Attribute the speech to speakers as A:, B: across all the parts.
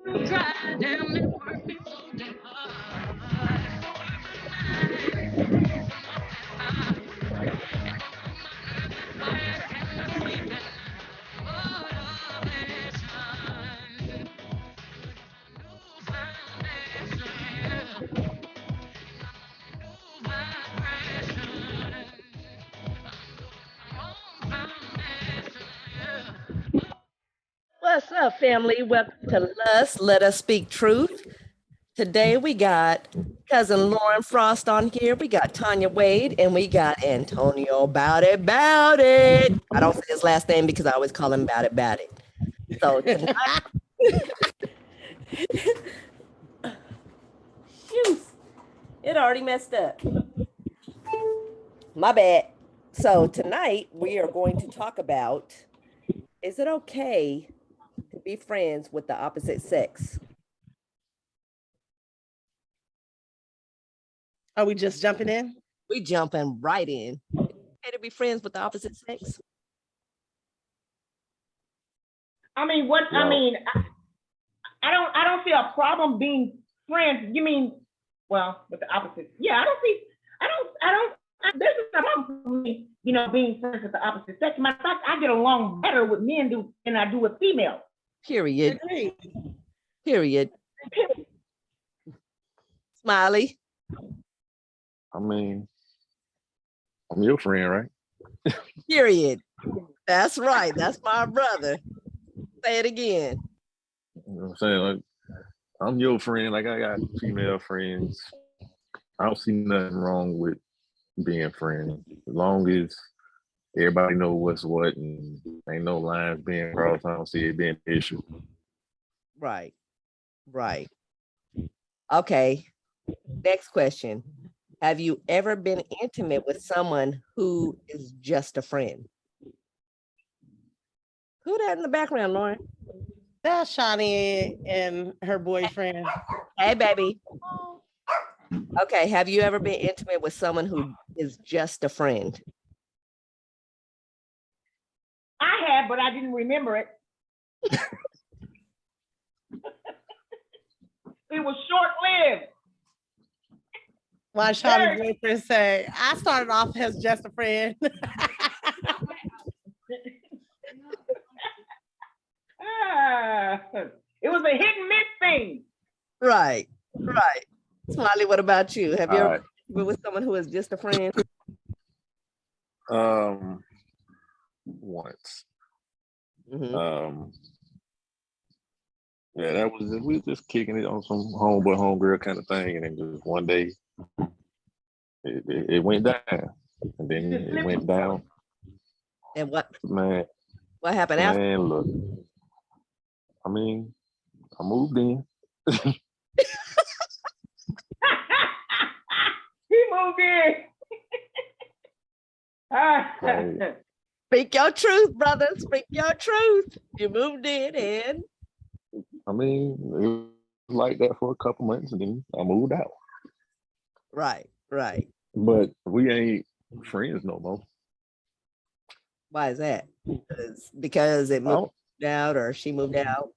A: Try damn it, work me so damn hard. What's up, family? Welcome to L.U.S.T. Let Us Speak Truth. Today we got cousin Lauren Frost on here. We got Tanya Wade and we got Antonio Bout It Bout It. I don't say his last name because I always call him Bout It Bout It. So tonight, it already messed up. My bad. So tonight we are going to talk about, is it okay to be friends with the opposite sex?
B: Are we just jumping in?
A: We jumping right in. Okay to be friends with the opposite sex?
C: I mean, what?
D: No.
C: I mean, I don't see a problem being friends. You mean, well, with the opposite? Yeah, I don't. There's no problem for me, being friends with the opposite sex. Matter of fact, I get along better with men than I do with females.
A: Period.
B: Agreed.
A: Period. Smiley.
D: I mean, I'm your friend, right?
A: Period. That's right. That's my brother. Say it again.
D: You know what I'm saying? Like, I'm your friend. Like, I got female friends. I don't see nothing wrong with being friends. As long as everybody know what's what and ain't no lines being crossed, I don't see it being an issue.
A: Right. Right. Okay. Next question. Have you ever been intimate with someone who is just a friend? Who that in the background, Lauren?
B: That's Shawnee and her boyfriend.
A: Hey, baby. Okay. Have you ever been intimate with someone who is just a friend?
C: I have, but I didn't remember it. It was short-lived.
B: Why Shawnee's boyfriend say, I started off as just a friend.
C: It was a hit and miss thing.
A: Right. Right. Smiley, what about you? Have you
D: All
A: ever
D: right.
A: been with someone who is just a friend?
D: Once.
A: Mhm.
D: Yeah, that was it. We was just kicking it on some homeboy, homegirl kind of thing, and then just one day it went down, and then it went down.
A: And what
D: Man,
A: happened after?
D: man, look. I mean, I moved in.
C: He moved in.
D: Right.
A: Speak your truth, brother. Speak your truth. You moved in and
D: I mean, it was like that for a couple months, and then I moved out.
A: right.
D: But we ain't friends no more.
A: Why is that? Because it moved out or she moved out.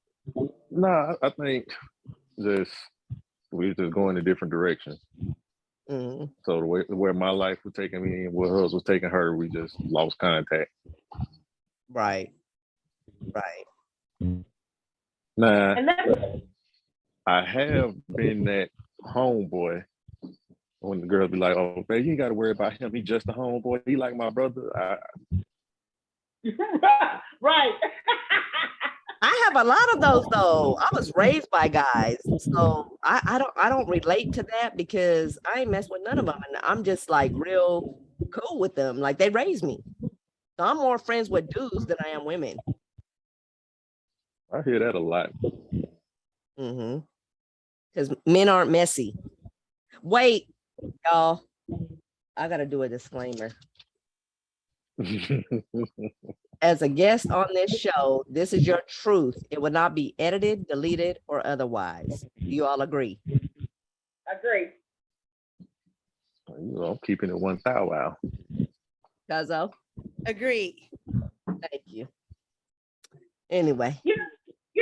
D: Nah, I think just we just going in different directions.
A: Mhm.
D: So the way where my life was taking me and where hers was taking her, we just lost contact.
A: Right.
D: Nah,
C: And that's
D: I have been that homeboy when the girls be like, "Oh, babe, you ain't got to worry about him. He just a homeboy. He like my brother."
C: right.
A: I have a lot of those though. I was raised by guys, so I don't relate to that because I ain't mess with none of them, and I'm just like real cool with them. Like they raised me, so I'm more friends with dudes than I am women.
D: I hear that a lot.
A: Mm-hmm. Because men aren't messy. Wait, y'all. I gotta do a disclaimer. As a guest on this show, this is your truth. It will not be edited, deleted, or otherwise. Do you all agree?
C: Agree.
D: I'm keeping it 1,000 wow.
A: Cuzzo?
B: Agreed.
A: Thank you. Anyway.
C: You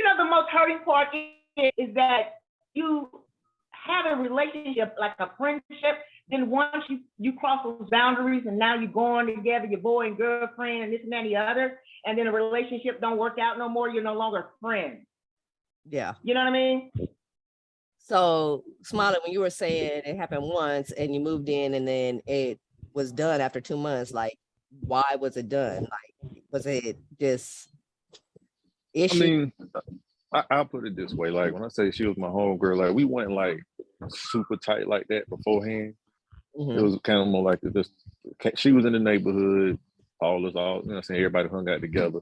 C: know the most hurting part is that you have a relationship like a friendship. Then once you cross those boundaries and now you're going together, your boy and girlfriend and this and that and the other, and then a relationship don't work out no more, you're no longer friends.
A: Yeah.
C: You know what I mean?
A: So, Smiley, when you were saying it happened once and you moved in and then it was done after 2 months, like, why was it done? Like, was it just issue?
D: I mean, I'll put it this way. Like, when I say she was my homegirl, like, we weren't like super tight like that beforehand. It was kind of more like this. She was in the neighborhood, all, you know what I'm saying, everybody hung out together.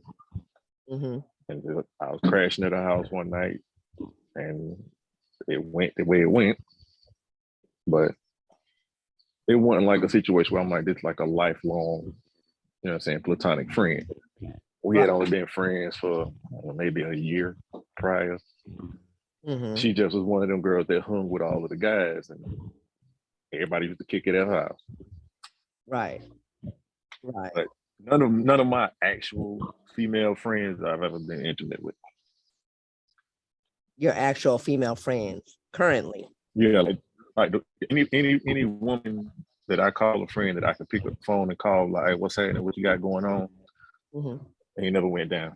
D: And I was crashing at her house one night and it went the way it went. But it wasn't like a situation where I'm like, this like a lifelong, you know what I'm saying, platonic friend. We had only been friends for maybe a year prior. She just was one of them girls that hung with all of the guys and everybody used to kick it at her house.
A: Right.
D: But none of my actual female friends I've ever been intimate with.
A: Your actual female friends currently?
D: Yeah, like any woman that I call a friend that I can pick up the phone and call, like, hey, what's happening? What you got going on? And it never went down.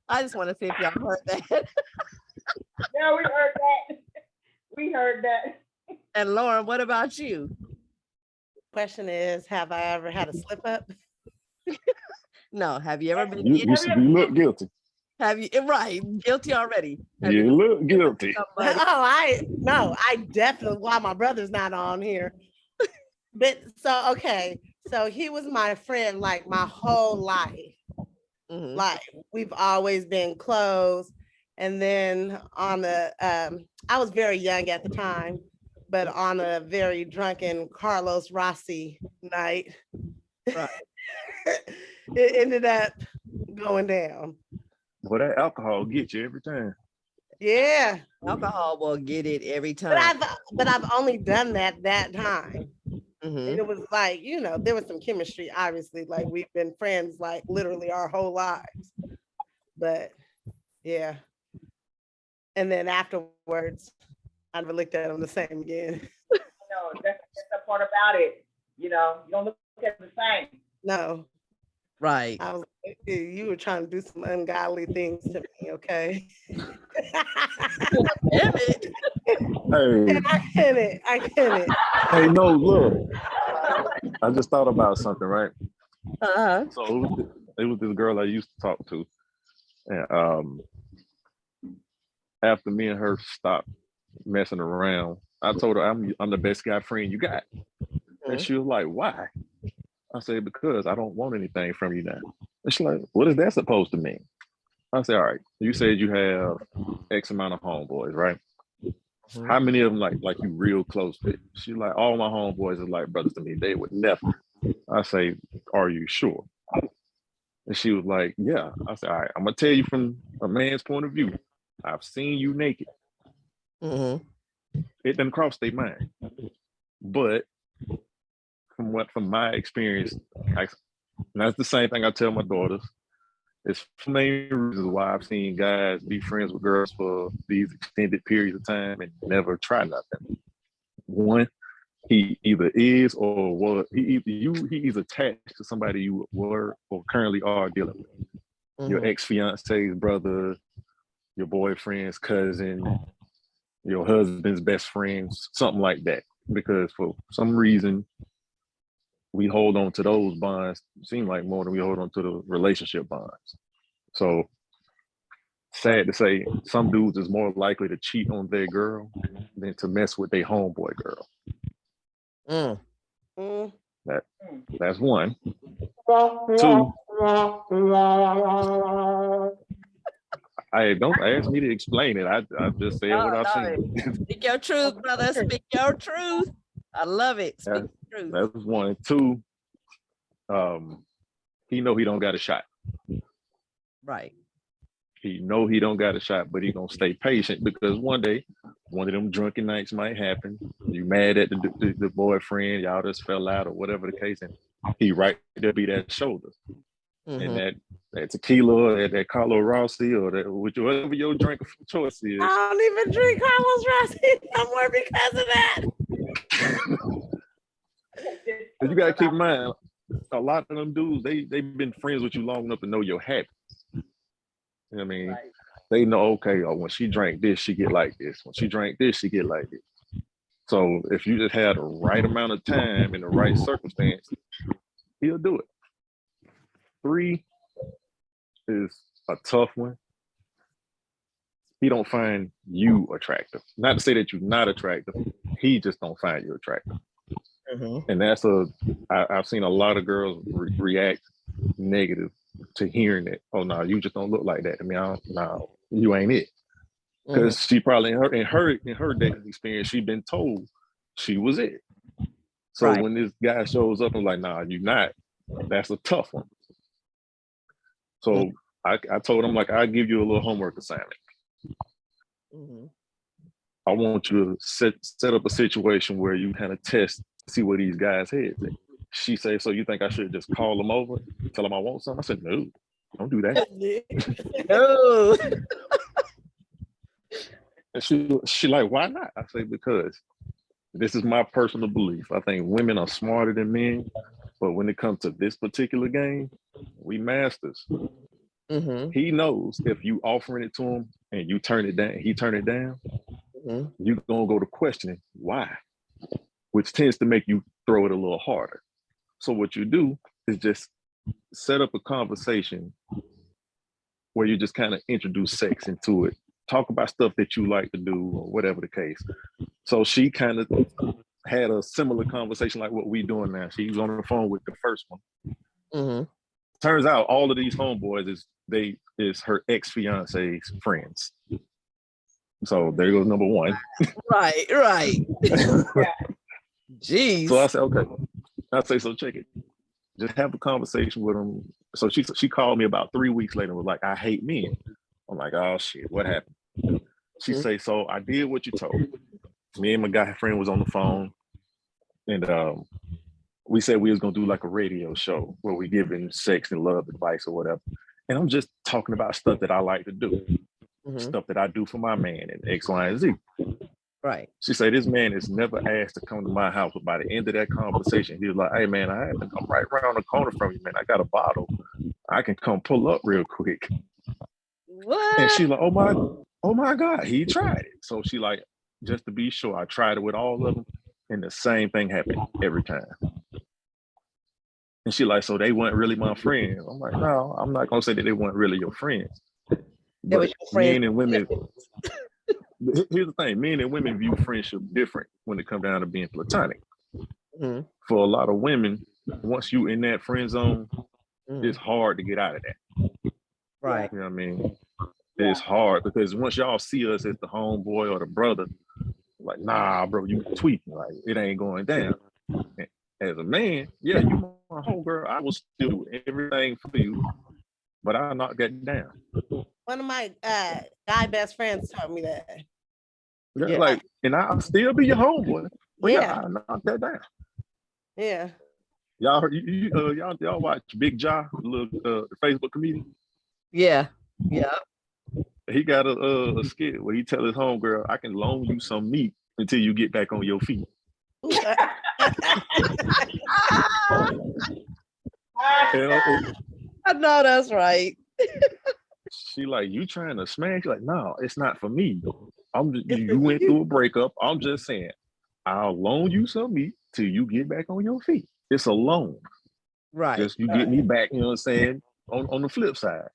A: I just want to see if y'all heard that.
C: Yeah, we heard that. We heard that.
A: And Lauren, what about you?
B: Question is, have I ever had a slip up?
A: No, have you ever been?
D: You look guilty.
A: Have you? Right, guilty already. Have
D: you look guilty.
B: I definitely. Why my brother's not on here? But okay, so he was my friend like my whole life. Like we've always been close. And then on I was very young at the time, but on a very drunken Carlos Rossi night,
A: right.
B: It ended up going down.
D: Well, that alcohol gets you every time.
B: Yeah.
A: Alcohol will get it every time.
B: But I've only done that time. And it was like, you know, there was some chemistry, obviously, like we've been friends like literally our whole lives. But yeah. And then afterwards, I never looked at him the same again.
C: No, that's the part about it. You know, you don't look at the same.
B: No.
A: Right.
B: I was like, you were trying to do some ungodly things to me, okay?
A: Damn it.
D: Hey.
B: I couldn't.
D: Hey, no, look. I just thought about something, right? So it was this girl I used to talk to. And after me and her stopped messing around, I told her I'm the best guy friend you got. And she was like, why? I said, because I don't want anything from you now. And she's like, what is that supposed to mean? I said, all right, you said you have X amount of homeboys, right? How many of them like you real close with? She's like, all my homeboys are like brothers to me. They would never. I say, are you sure? And she was like, yeah. I said, all right, I'm gonna tell you from a man's point of view. I've seen you naked. It doesn't cross their mind. But from my experience, and that's the same thing I tell my daughters. It's main reasons why I've seen guys be friends with girls for these extended periods of time and never try nothing. One, he either is or was he's attached to somebody you were or currently are dealing with. Your ex-fiance's brother, your boyfriend's cousin, your husband's best friend, something like that. Because for some reason, we hold on to those bonds, seem like more than we hold on to the relationship bonds. So sad to say, some dudes is more likely to cheat on their girl than to mess with their homeboy girl. That's one. Two, don't ask me to explain it. I just said what I've seen.
A: Speak your truth, brother. Speak your truth. I love it. Speak your truth.
D: That's one. Two, he know he don't got a shot.
A: Right.
D: He know he don't got a shot, but he gonna stay patient because one day, one of them drunken nights might happen. You mad at the boyfriend, y'all just fell out or whatever the case, and he right there be that shoulder. And that tequila or that Carlo Rossi or that whatever your drink of choice is.
B: I don't even drink Carlos Rossi no more because of that.
D: You gotta keep in mind, a lot of them dudes, they've been friends with you long enough to know your habits. You know what I mean? Right. They know, okay, when she drank this, she get like this. When she drank this, she get like this. So if you just had the right amount of time in the right circumstance, he'll do it. 3 is a tough one. He don't find you attractive. Not to say that you're not attractive. He just don't find you attractive. Mm-hmm. And that's I've seen a lot of girls react negative to hearing it. Oh no, you just don't look like that. I mean, no, you ain't it. Because she probably in her dating experience, she's been told she was it. So when this guy shows up and like, nah, you're not, that's a tough one. So I told him, like, I'll give you a little homework assignment. Mm-hmm. I want you to set up a situation where you kind of test, see where these guys' heads at. She said, so you think I should just call them over, tell them I want something? I said, no, don't do that.
A: No.
D: And she like, why not? I say, because this is my personal belief. I think women are smarter than men, but when it comes to this particular game, we masters. Mm-hmm. He knows if you offering it to him and you turn it down, he turn it down, you're gonna go to questioning why, which tends to make you throw it a little harder. So what you do is just set up a conversation where you just kind of introduce sex into it. Talk about stuff that you like to do or whatever the case. So she kind of had a similar conversation like what we doing now. She was on the phone with the first one. Mm-hmm. Turns out all of these homeboys is her ex-fiance's friends. So there goes number one.
A: Right. Jeez.
D: So I said, okay. I say, so check it. Just have a conversation with them. So she called me about 3 weeks later and was like, I hate men. I'm like, oh shit, what happened? She say, so I did what you told. Me and my guy friend was on the phone, and we said we was gonna do like a radio show where we giving sex and love advice or whatever. And I'm just talking about stuff that I like to do, stuff that I do for my man and X, Y, and Z.
A: Right.
D: She said, this man is never asked to come to my house, but by the end of that conversation, he was like, hey man, I'm right around the corner from you, man. I got a bottle. I can come pull up real quick.
A: What?
D: And she like, oh my God, he tried it. So she like, just to be sure, I tried it with all of them, and the same thing happened every time. And she like, so they weren't really my friends. I'm like, no, I'm not gonna say that they weren't really your friends. But men and women, here's the thing, men and women view friendship different when it comes down to being platonic. Mm-hmm. For a lot of women, once you in that friend zone, it's hard to get out of that.
A: Right.
D: You know what I mean? It's hard because once y'all see us as the homeboy or the brother, like, nah, bro, you tweaking, like it ain't going down. As a man, yeah, you my homegirl, I will still do everything for you, but I'll knock that down.
B: One of my guy best friends told me that.
D: Yeah. Like, and I'll still be your homeboy. But
B: yeah,
D: I'll knock that down.
B: Yeah.
D: Y'all heard y'all watch Big Ja, the little Facebook comedian?
A: Yeah.
D: He got a skit where he tell his homegirl, I can loan you some meat until you get back on your feet.
A: I know that's right.
D: She like, you trying to smash? Like, no, it's not for me. You went through a breakup. I'm just saying, I'll loan you some meat till you get back on your feet. It's a loan.
A: Right.
D: Just you get me back, you know what I'm saying, on the flip side.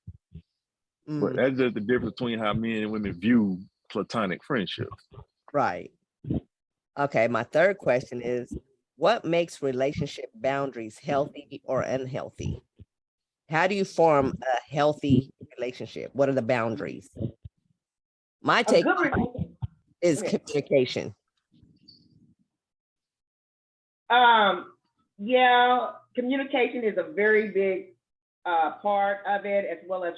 D: But that's just the difference between how men and women view platonic friendships.
A: Right. Okay, my third question is, what makes relationship boundaries healthy or unhealthy? How do you form a healthy relationship? What are the boundaries? My take is communication.
C: Yeah, communication is a very big part of it, as well as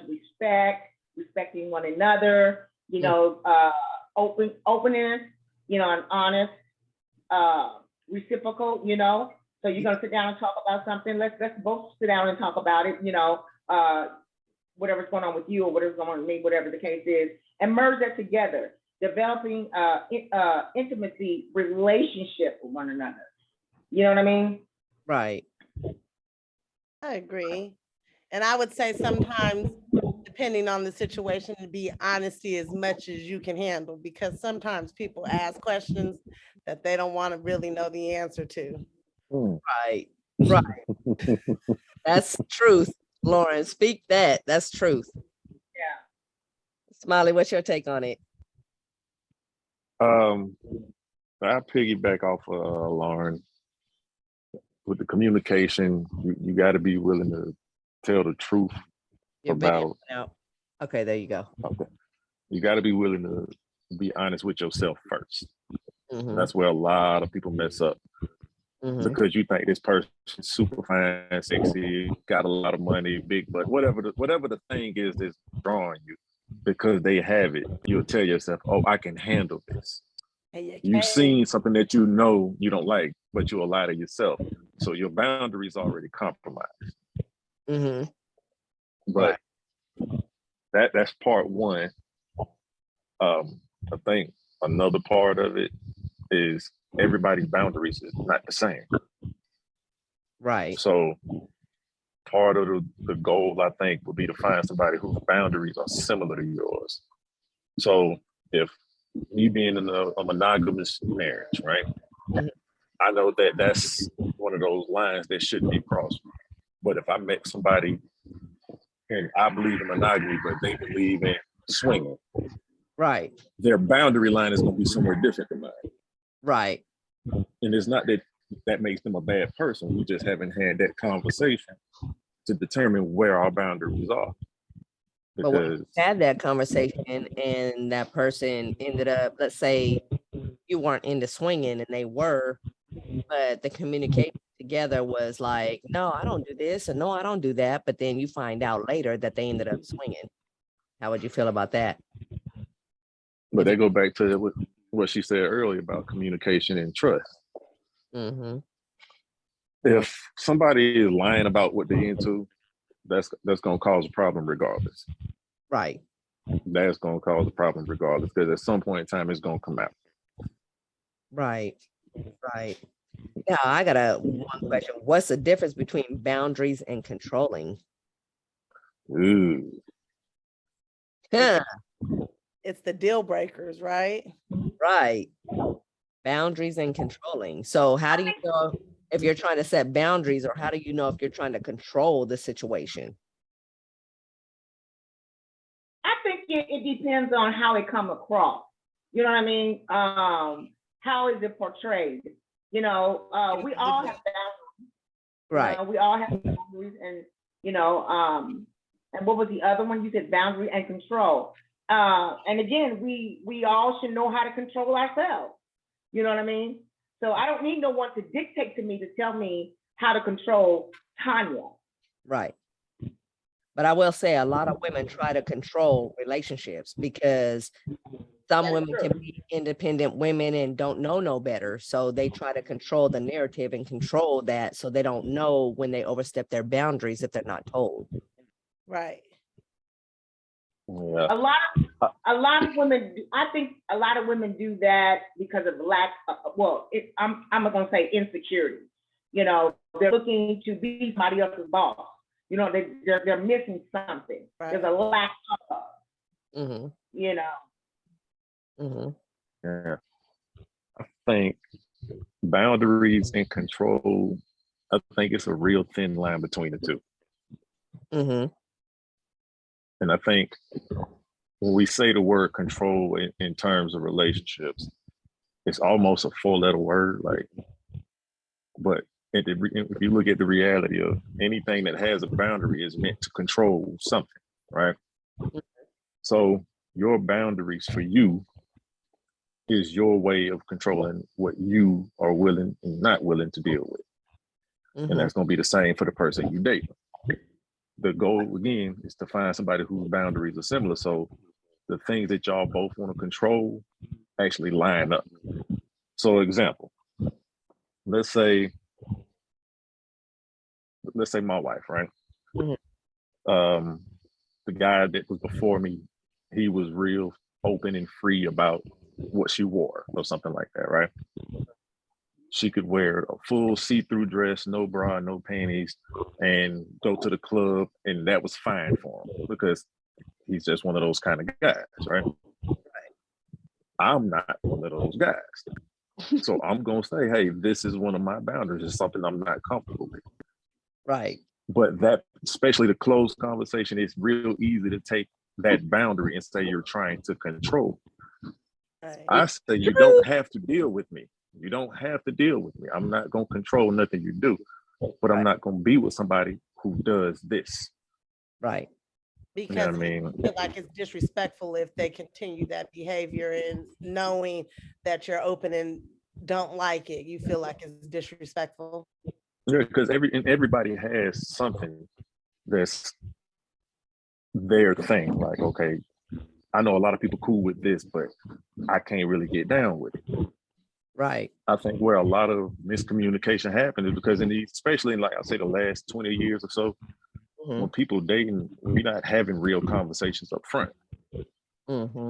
C: respecting one another, openness, and honest, reciprocal, So you're gonna sit down and talk about something. Let's both sit down and talk about it, whatever's going on with you or whatever's going on with me, whatever the case is, and merge that together, developing intimacy relationship with one another. You know what I mean?
A: Right.
B: I agree. And I would say sometimes, depending on the situation, to be honesty as much as you can handle, because sometimes people ask questions that they don't want to really know the answer to.
A: Right. Right. That's truth, Lauren. Speak that. That's truth.
C: Yeah.
A: Smiley, what's your take on it?
D: I piggyback off Lauren with the communication. You got to be willing to tell the truth about.
A: Out. Okay, there you go.
D: Okay, you got to be willing to be honest with yourself first. That's where a lot of people mess up. Because you think this person's super fine, sexy, got a lot of money, big butt, whatever the thing is that's drawing you, because they have it, you'll tell yourself, oh, I can handle this. You've seen something that you know you don't like, but you'll lie to yourself. So your boundaries already compromised. But that's part one. I think another part of it is everybody's boundaries is not the same.
A: Right.
D: So part of the goal, I think, would be to find somebody whose boundaries are similar to yours. So if you being in a monogamous marriage, right? I know that that's one of those lines that shouldn't be crossed. But if I met somebody and I believe in monogamy, but they believe in swinging,
A: right,
D: their boundary line is going to be somewhere different than mine.
A: Right.
D: And it's not that makes them a bad person. We just haven't had that conversation to determine where our boundaries are.
A: But when you had that conversation and that person ended up, let's say you weren't into swinging and they were, but the communication together was like, no, I don't do this, and no, I don't do that. But then you find out later that they ended up swinging. How would you feel about that?
D: But they go back to what she said earlier about communication and trust. If somebody is lying about what they're into, that's going to cause a problem regardless.
A: Right.
D: That's going to cause a problem regardless, because at some point in time, it's going to come out.
A: Right. Right. Now, I got one question. What's the difference between boundaries and controlling?
D: Ooh.
A: Huh.
B: It's the deal breakers, right?
A: Right. Boundaries and controlling. So how do you know if you're trying to set boundaries, or how do you know if you're trying to control the situation?
C: I think it depends on how it come across. You know what I mean? How is it portrayed? You know, we all have boundaries.
A: Right.
C: We all have boundaries, and and what was the other one? You said boundary and control. And again, we all should know how to control ourselves. You know what I mean? So I don't need no one to dictate to me to tell me how to control Tanya.
A: Right. But I will say a lot of women try to control relationships because some women can be independent women and don't know no better. So they try to control the narrative and control that, so they don't know when they overstep their boundaries if they're not told.
B: Right.
D: Yeah.
C: A lot of women, I think a lot of women do that because of lack of, I'm going to say insecurity. You know, they're looking to be somebody else's boss. You know, they're missing something. Right. There's a lack of, you know.
D: Yeah. I think boundaries and control, I think it's a real thin line between the two. And I think when we say the word control in terms of relationships, it's almost a four-letter word, but if you look at the reality of anything that has a boundary is meant to control something, right? So your boundaries for you is your way of controlling what you are willing and not willing to deal with. And that's going to be the same for the person you date. The goal, again, is to find somebody whose boundaries are similar. So the things that y'all both want to control actually line up. So example, let's say my wife, right? the guy that was before me, he was real open and free about what she wore or something like that, right? She could wear a full see-through dress, no bra, no panties, and go to the club, and that was fine for him because he's just one of those kind of guys, right? I'm not one of those guys. So I'm gonna say, hey, this is one of my boundaries. It's something I'm not comfortable with.
A: Right.
D: But that, especially the closed conversation, it's real easy to take that boundary and say you're trying to control.
B: Right.
D: I say you don't have to deal with me. You don't have to deal with me. I'm not gonna control nothing you do, but I'm not gonna be with somebody who does this.
A: Right.
B: Because
D: You know what I mean?
B: I feel like it's disrespectful if they continue that behavior and knowing that you're open and don't like it. You feel like it's disrespectful.
D: Yeah, because everybody has something that's their thing. Like, okay, I know a lot of people cool with this, but I can't really get down with it.
A: Right.
D: I think where a lot of miscommunication happens is because especially in, like I say, the last 20 years or so, when people dating, we're not having real conversations up front.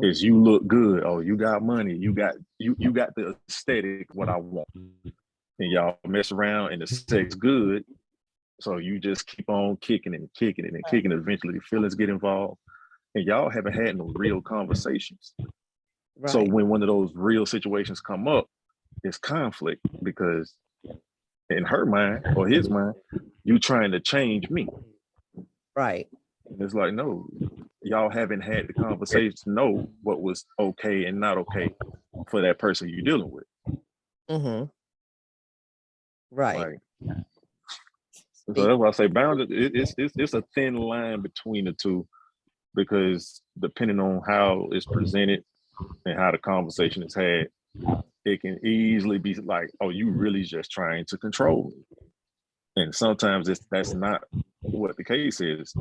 D: Is you look good, oh, you got money, you got the aesthetic, what I want. And y'all mess around and the sex good. So you just keep on kicking it and kicking it and kicking it. Eventually the feelings get involved. And y'all haven't had no real conversations. Right. So when one of those real situations come up, it's conflict because in her mind or his mind, you trying to change me.
A: Right.
D: And it's like, no, y'all haven't had the conversation to know what was okay and not okay for that person you're dealing with.
A: Right.
D: Like, so that's why I say boundaries. It's a thin line between the two, because depending on how it's presented and how the conversation is had, it can easily be like, oh, you really just trying to control me. And sometimes that's not what the case is.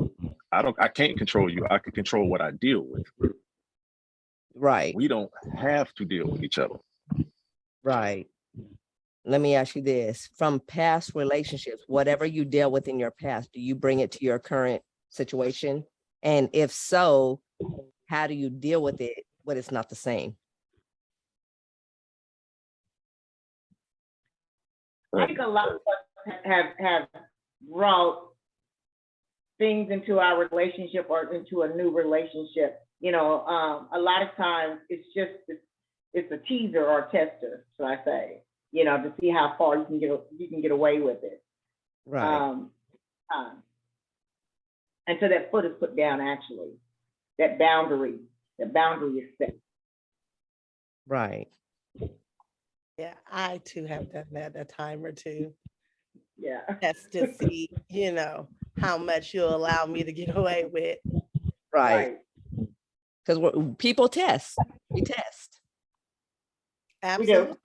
D: I can't control you. I can control what I deal with.
A: Right.
D: We don't have to deal with each other.
A: Right. Let me ask you this. From past relationships, whatever you dealt with in your past, do you bring it to your current situation? And if so, how do you deal with it when it's not the same?
C: I think a lot of us have brought things into our relationship or into a new relationship. You know, a lot of times it's a teaser or a tester, so I say, you know, to see how far you can get away with it.
A: Right.
C: And so that foot is put down, actually, that boundary is set.
A: Right.
B: Yeah, I too have done that a time or two.
C: Yeah.
B: Just to see, you know, how much you'll allow me to get away with.
A: Right. Because people test. We test.
B: Absolutely.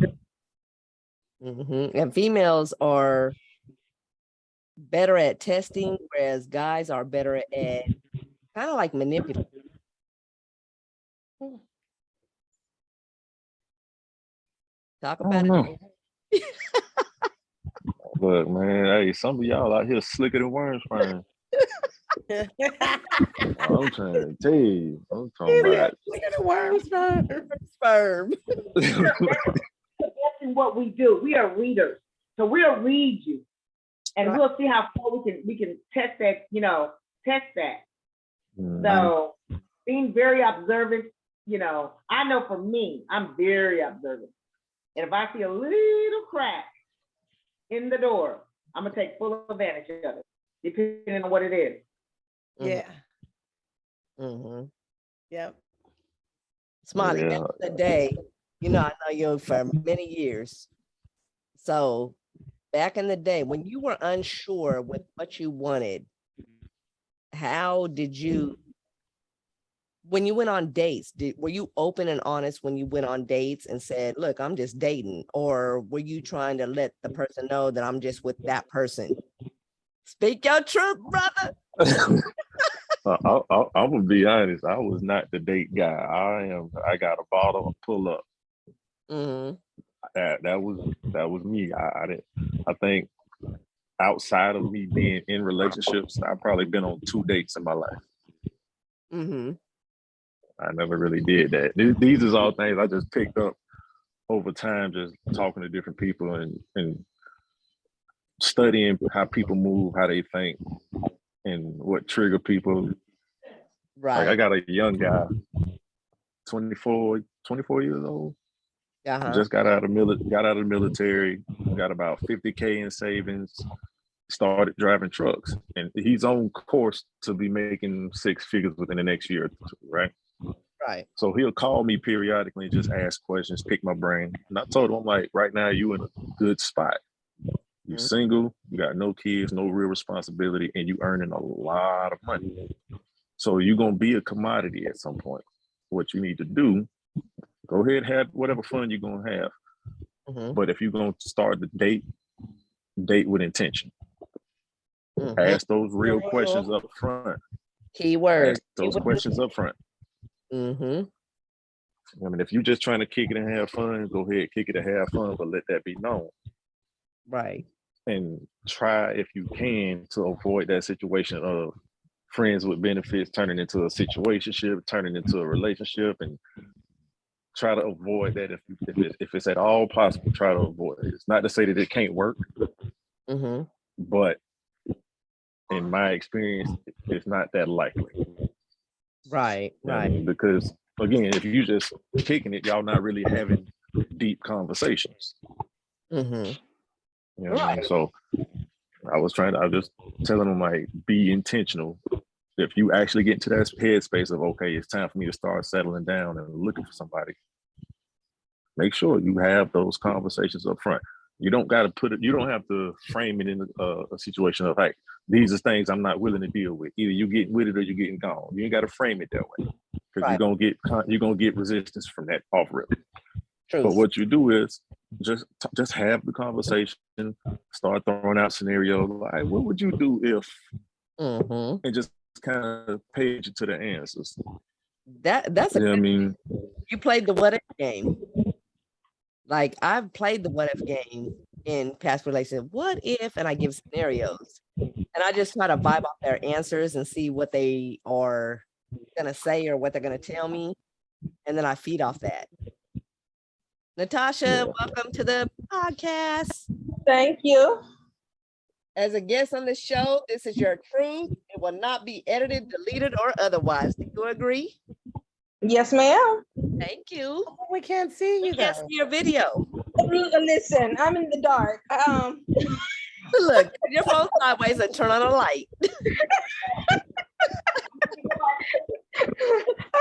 C: We
A: do. And females are better at testing, whereas guys are better at kind of like manipulating. Talk about it.
D: Look, man, hey, some of y'all out here slicker than worms, fine. I'm trying to tell you. I'm talking about
B: slicker than worms,
A: sperm.
C: That's what we do. We are readers, so we'll read you, and we'll see how far we can test that. You know, test that. So being very observant. You know, I know for me, I'm very observant. And if I see a little crack in the door, I'm gonna take full advantage of it, depending on what it is.
B: Yeah. Yep.
A: Smiley, back in the day, you know, I know you for many years. So back in the day, when you were unsure with what you wanted, how did you, when you went on dates, were you open and honest when you went on dates and said, look, I'm just dating? Or were you trying to let the person know that I'm just with that person? Speak your truth, brother.
D: I'm gonna be honest. I was not the date guy. I got a bottle and pull up. That was me. I think outside of me being in relationships, I've probably been on 2 dates in my life.
A: Mm-hmm.
D: I never really did that. These is all things I just picked up over time, just talking to different people and studying how people move, how they think, and what trigger people.
A: Right.
D: Like I got a young guy, 24 years old. Just got out of the military, got about 50K in savings, started driving trucks, and he's on course to be making six figures within the next year or two, right?
A: Right.
D: So he'll call me periodically and just ask questions, pick my brain. And I told him, I'm like, right now you in a good spot. You're single, you got no kids, no real responsibility, and you earning a lot of money. So you're gonna be a commodity at some point. What you need to do, go ahead and have whatever fun you're gonna have. But if you're gonna start the date with intention. Ask those real questions up front.
A: Keyword.
D: Ask those questions up front. I mean, if you're just trying to kick it and have fun, go ahead, kick it and have fun, but let that be known.
A: Right.
D: And try, if you can, to avoid that situation of friends with benefits turning into a situationship, turning into a relationship, and try to avoid that if it's at all possible. Try to avoid it. It's not to say that it can't work, but in my experience, it's not that likely.
A: Right. Right.
D: Because again, if you just kicking it, y'all not really having deep conversations. You know what I mean? So I was just telling them, like, be intentional. If you actually get into that headspace of, okay, it's time for me to start settling down and looking for somebody, make sure you have those conversations up front. You don't got to you don't have to frame it in a situation of, like, these are things I'm not willing to deal with. Either you getting with it or you're getting gone. You ain't got to frame it that way, because you're gonna get resistance from that off rip. But what you do is just have the conversation, start throwing out scenarios like, what would you do if, and just kind of page it to the answers.
A: That's
D: you know what I mean?
A: You played the what if game. Like, I've played the what if game in past relationships. What if, and I give scenarios, and I just try to vibe off their answers and see what they are gonna say or what they're gonna tell me, and then I feed off that. Natasha, welcome to the podcast.
E: Thank you.
A: As a guest on the show, this is your truth. It will not be edited, deleted, or otherwise. Do you agree?
E: Yes, ma'am.
A: Thank you.
B: We can't see you.
A: We can't see your video.
E: Listen, I'm in the dark.
A: Look, turn your phone sideways and turn on a light.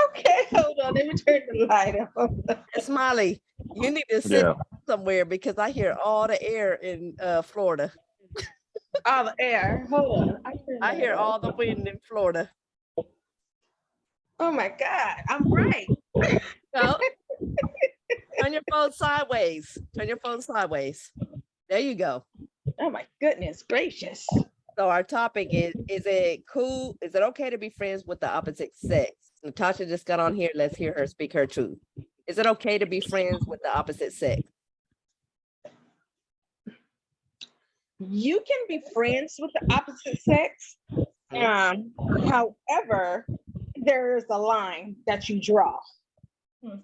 E: Okay, hold on. Let me turn the light on.
A: Smiley, you need to sit somewhere, because I hear all the air in Florida.
E: All the air. Hold on.
A: I hear all the wind in Florida.
E: Oh my God, I'm right.
A: So, turn your phone sideways. Turn your phone sideways. There you go.
E: Oh my goodness gracious.
A: So our topic is it cool? Is it okay to be friends with the opposite sex? Natasha just got on here. Let's hear her speak her truth. Is it okay to be friends with the opposite sex?
E: You can be friends with the opposite sex. However, there is a line that you draw.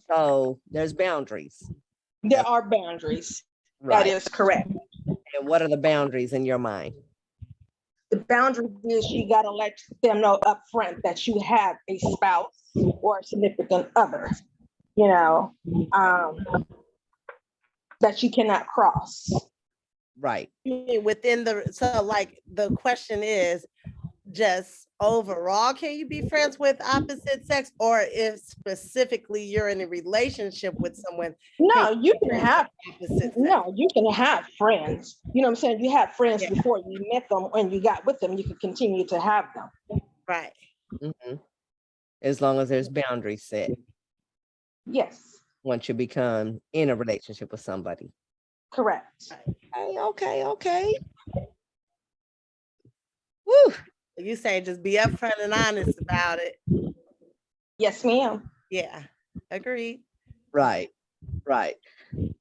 A: So there's boundaries.
E: There are boundaries.
A: Right.
E: That is correct.
A: And what are the boundaries in your mind?
E: The boundary is you got to let them know up front that you have a spouse or a significant other, that you cannot cross.
A: Right.
B: Within the question is just overall, can you be friends with opposite sex, or if specifically you're in a relationship with someone?
E: No, you can have you can have friends. You know what I'm saying? You had friends before you met them. When you got with them, you can continue to have them.
B: Right.
A: As long as there's boundaries set.
E: Yes.
A: Once you become in a relationship with somebody.
E: Correct.
A: Okay. Woo.
B: You say just be upfront and honest about it.
E: Yes, ma'am.
B: Yeah, agreed.
A: Right.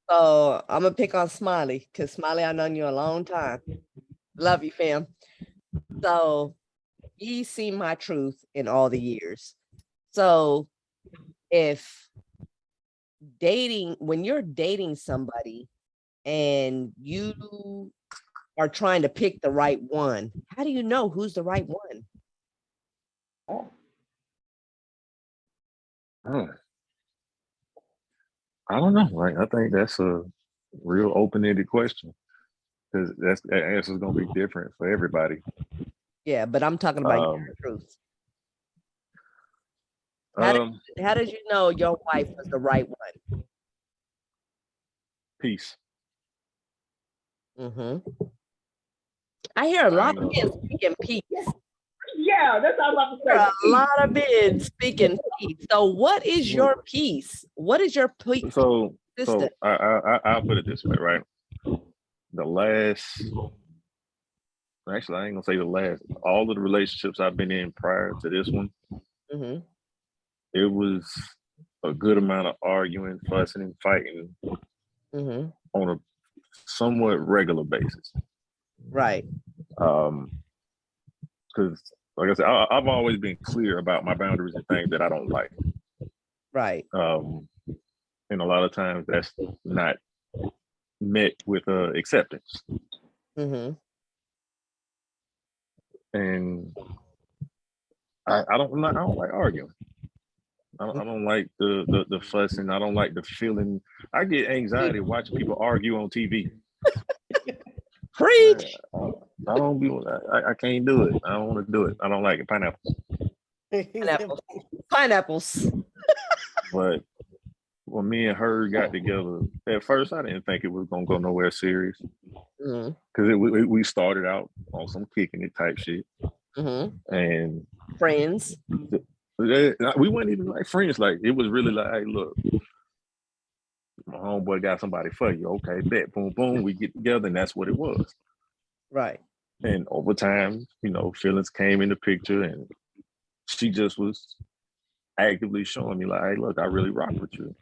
A: So I'm gonna pick on Smiley, because Smiley, I've known you a long time. Love you, fam. So he's seen my truth in all the years. So if when you're dating somebody and you are trying to pick the right one, how do you know who's the right one?
D: I don't know. Like, I think that's a real open-ended question, because that answer is going to be different for everybody.
A: Yeah, but I'm talking about your truth. How did you know your wife was the right one?
D: Peace.
A: I hear a lot of men speaking peace.
C: Yeah, that's what I was about to say.
A: A lot of men speaking peace. So what is your peace? What is your peace?
D: So I'll put it this way, right? Actually, I ain't gonna say the last. All of the relationships I've been in prior to this one, it was a good amount of arguing, fussing, and fighting on a somewhat regular basis.
A: Right.
D: Because, like I said, I've always been clear about my boundaries and things that I don't like.
A: Right.
D: And a lot of times that's not met with acceptance. And I don't like arguing. I don't like the fussing. I don't like the feeling. I get anxiety watching people argue on TV.
A: Preach.
D: I don't be. I can't do it. I don't want to do it. I don't like it.
A: Pineapples.
D: But when me and her got together, at first I didn't think it was gonna go nowhere serious, because we started out on some kicking it type shit, and
A: friends.
D: We weren't even like friends. Like, it was really like, hey, look, my homeboy got somebody for you. Okay, bet. Boom, boom. We get together, and that's what it was.
A: Right.
D: And over time, feelings came in the picture, and she just was actively showing me like, hey, look, I really rock with you.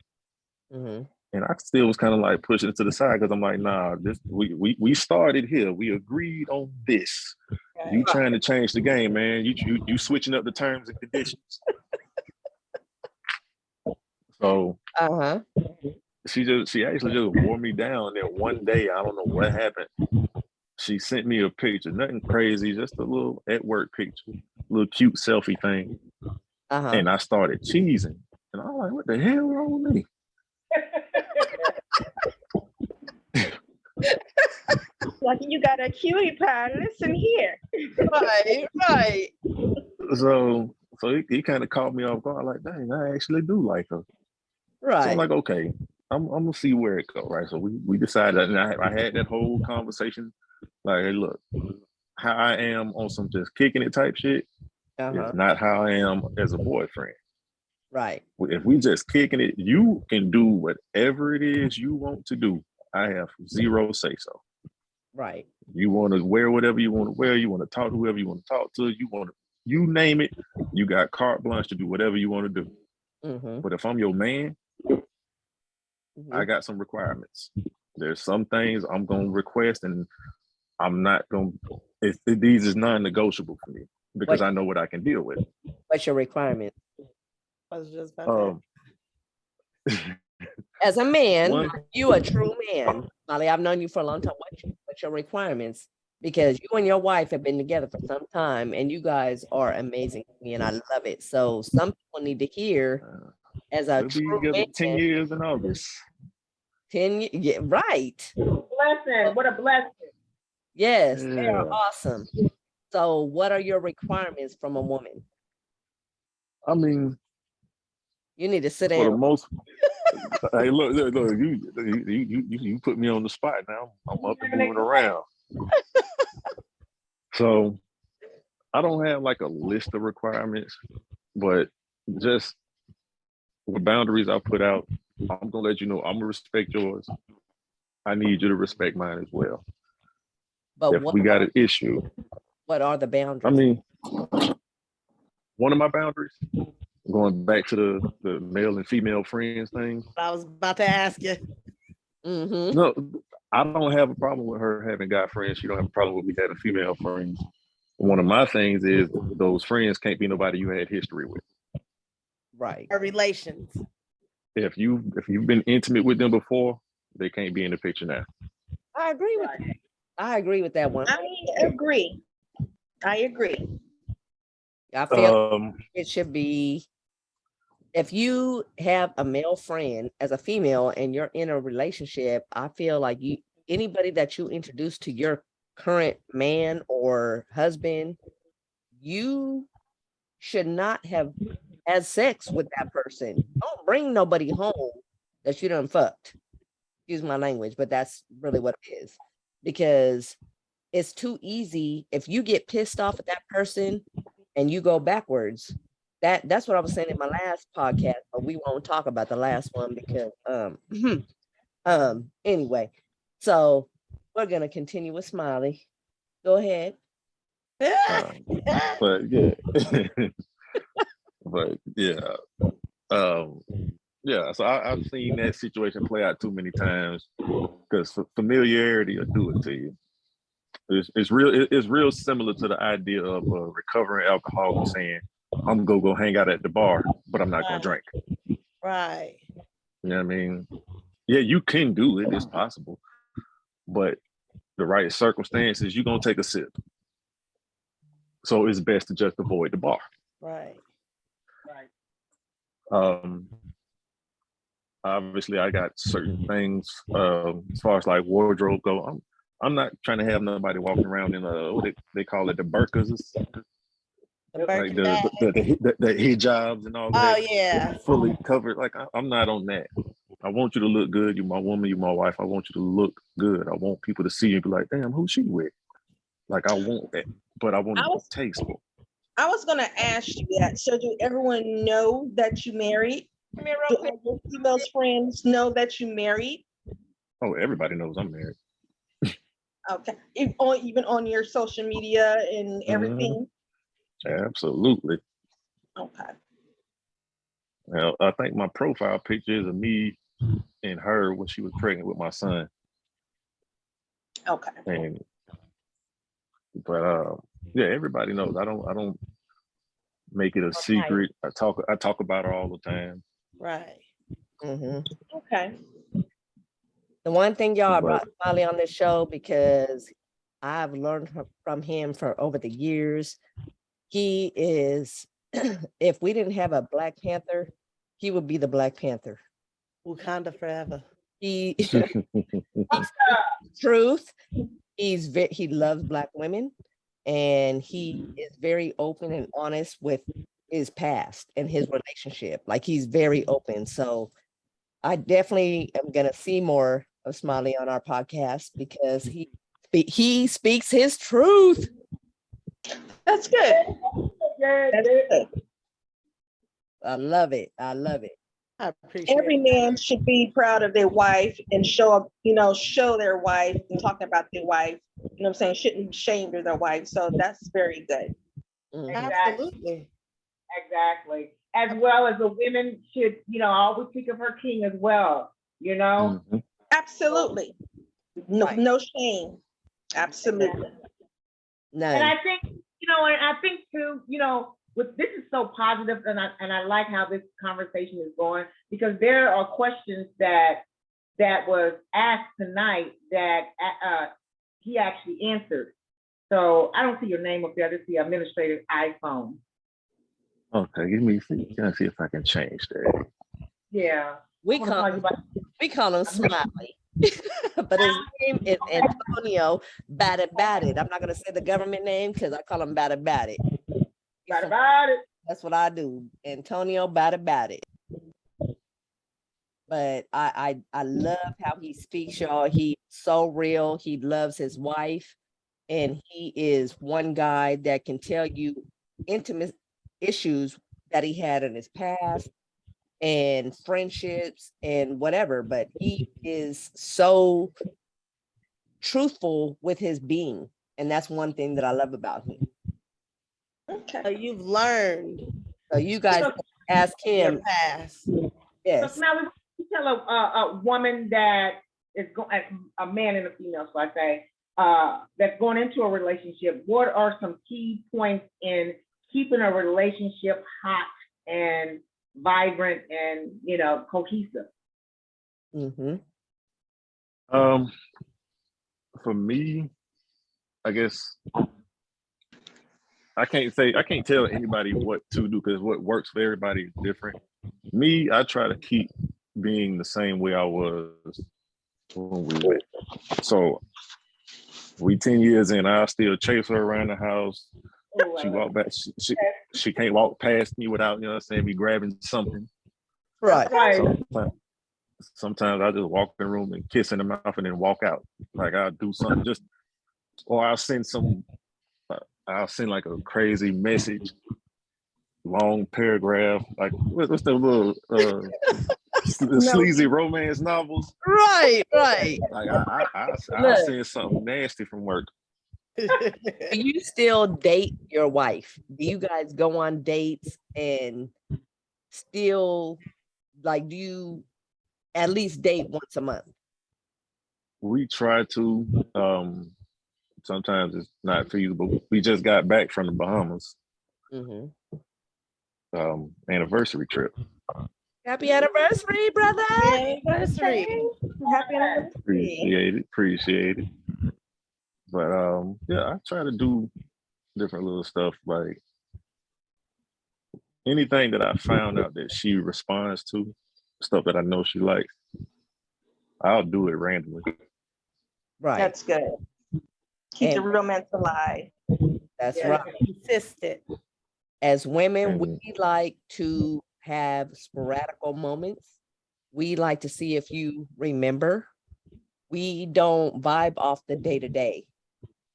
D: And I still was kind of like pushing it to the side, because I'm like, nah, we started here. We agreed on this. You trying to change the game, man. You switching up the terms and conditions. So she actually just wore me down. Then one day, I don't know what happened, she sent me a picture, nothing crazy, just a little at work picture, little cute selfie thing. And I started cheesing. And I'm like, what the hell wrong with me?
E: Like, you got a cutie pie, listen here.
A: Right.
D: So he kind of caught me off guard, like, dang, I actually do like her.
A: Right.
D: So I'm like, okay, I'm gonna see where it goes, right? So we decided, and I had that whole conversation, like, hey, look, how I am on some just kicking it type shit is not how I am as a boyfriend.
A: Right.
D: If we just kicking it, you can do whatever it is you want to do. I have zero say so.
A: Right.
D: You want to wear whatever you want to wear. You want to talk to whoever you want to talk to. You name it. You got carte blanche to do whatever you want to do. But if I'm your man, I got some requirements. There's some things I'm going to request, and I'm not going to, these is non-negotiable for me, because I know what I can deal with.
A: What's your requirement?
B: I was just about
A: as a man, you a true man. Molly, I've known you for a long time. What's your requirements? Because you and your wife have been together for some time, and you guys are amazing to me, and I love it. So some people need to hear, as a true man,
D: 10 years in August.
A: 10 years, yeah, right.
C: Blessing, what a blessing.
A: Yes, they are awesome. So what are your requirements from a woman?
D: I mean,
A: you need to sit down.
D: For the most, hey, look, you put me on the spot now. I'm up and moving around. So I don't have like a list of requirements, but just the boundaries I put out, I'm gonna let you know I'm gonna respect yours. I need you to respect mine as well. But if we got an issue,
A: what are the boundaries?
D: I mean, one of my boundaries, going back to the male and female friends thing.
B: I was about to ask you.
D: No, I don't have a problem with her having guy friends. She don't have a problem with me having female friends. One of my things is those friends can't be nobody you had history with.
A: Right.
B: Or relations.
D: If you've been intimate with them before, they can't be in the picture now.
A: I agree with that. I agree with that one.
E: I agree. I agree.
A: I feel it should be, if you have a male friend as a female and you're in a relationship, I feel like anybody that you introduce to your current man or husband, you should not have had sex with that person. Don't bring nobody home that you done fucked. Excuse my language, but that's really what it is. Because it's too easy if you get pissed off at that person and you go backwards. That's what I was saying in my last podcast, but we won't talk about the last one because anyway. So we're gonna continue with Smiley. Go ahead.
D: But yeah. But yeah. Yeah, so I've seen that situation play out too many times because familiarity will do it to you. It's real similar to the idea of a recovering alcoholic saying, "I'm gonna go hang out at the bar, but I'm not gonna drink."
B: Right.
D: You know what I mean? Yeah, you can do it; it's possible, but the right circumstances, you're gonna take a sip. So it's best to just avoid the bar.
B: Right.
D: Obviously, I got certain things as far as like wardrobe go. I'm not trying to have nobody walking around in what they call it, the burkas, like the hijabs and all that.
B: Oh yeah,
D: fully covered. Like I'm not on that. I want you to look good. You're my woman. You're my wife. I want you to look good. I want people to see you and be like, "Damn, who's she with?" Like I want that, but I want it to be tasteful.
E: I was gonna ask you that. So do everyone know that you married? Do all your female friends know that you married?
D: Oh, everybody knows I'm married.
E: Okay. Even on your social media and everything?
D: Absolutely.
E: Okay.
D: Well, I think my profile picture is of me and her when she was pregnant with my son.
E: Okay.
D: But yeah, everybody knows. I don't make it a secret. I talk about her all the time.
B: Right.
E: Okay.
A: The one thing y'all brought Smiley on this show because I've learned from him for over the years. He is, if we didn't have a Black Panther, he would be the Black Panther.
B: Wakanda forever.
A: He truth. He loves Black women, and he is very open and honest with his past and his relationship. Like he's very open. So I definitely am gonna see more of Smiley on our podcast because he speaks his truth.
E: That's good. That's good.
A: I love it. I love it.
B: I appreciate
E: Every man should be proud of their wife and show their wife and talk about their wife. You know what I'm saying? Shouldn't be ashamed of their wife. So that's very good.
B: Absolutely.
C: Exactly. As well as the women should, always think of her king as well,
E: Absolutely. No shame. Absolutely.
A: None.
C: And I think, too, this is so positive, and I like how this conversation is going because there are questions that was asked tonight that he actually answered. So I don't see your name up there. I just see administrator's iPhone.
D: Okay, can I see if I can change that?
C: Yeah.
A: We call him Smiley. But his name is Antonio Batted. I'm not gonna say the government name because I call him Batted. That's what I do. Antonio Batted. But I love how he speaks, y'all. He's so real. He loves his wife, and he is one guy that can tell you intimate issues that he had in his past and friendships and whatever, but he is so truthful with his being, and that's one thing that I love about him.
B: Okay. So you've learned.
A: So you guys ask him.
C: Yes. So now we tell a woman that is a man and a female, so I say, that's going into a relationship. What are some key points in keeping a relationship hot and vibrant and, you know, cohesive?
A: Mm-hmm.
D: For me, I guess I can't tell anybody what to do because what works for everybody is different. Me, I try to keep being the same way I was when we met. So we 10 years in, I still chase her around the house. She walk back. She can't walk past me without, you know what I'm saying, me grabbing something.
A: Right.
D: Sometimes I just walk in the room and kiss in the mouth and then walk out. Like I'll do something or I'll send like a crazy message, long paragraph. Like what's the little sleazy romance novels?
A: Right.
D: Like I'll send something nasty from work.
A: Do you still date your wife? Do you guys go on dates and still, like, do you at least date once a month?
D: We try to. Sometimes it's not feasible. We just got back from the Bahamas. Anniversary trip.
A: Happy anniversary, brother.
E: Happy anniversary. Happy anniversary.
D: Appreciate it. But yeah, I try to do different little stuff, like anything that I found out that she responds to, stuff that I know she likes, I'll do it randomly.
A: Right.
E: That's good. Keep the romance alive.
A: That's right.
B: Consistent.
A: As women, we like to have sporadical moments. We like to see if you remember. We don't vibe off the day-to-day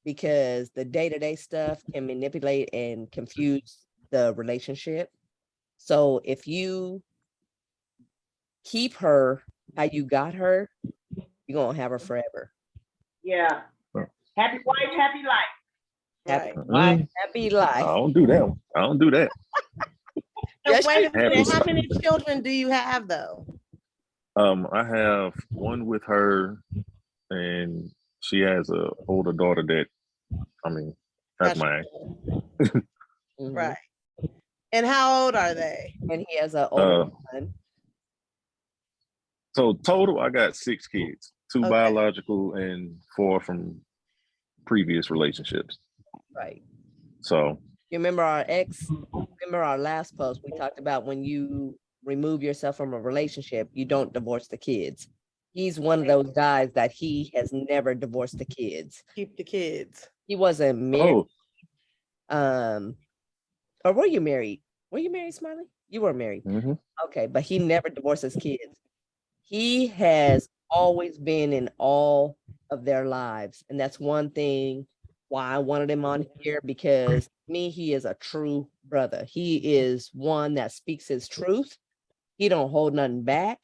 A: because the day-to-day stuff can manipulate and confuse the relationship. So if you keep her how you got her, you're going to have her forever.
C: Yeah. Happy wife, happy life.
A: Happy wife, happy life.
D: I don't do that.
B: Yes, wait a minute. How many children do you have, though?
D: I have one with her, and she has an older daughter that, that's mine.
B: Right. And how old are they?
A: And he has an older son.
D: So total, I got 6 kids, 2 biological and 4 from previous relationships.
A: Right.
D: So
A: you remember our last post, we talked about when you remove yourself from a relationship, you don't divorce the kids. He's one of those guys that he has never divorced the kids.
B: Keep the kids.
A: He wasn't married. Or were you married? Were you married, Smiley? You were married. Okay, but he never divorced his kids. He has always been in all of their lives. And that's one thing why I wanted him on here, because he is a true brother. He is one that speaks his truth. He don't hold nothing back.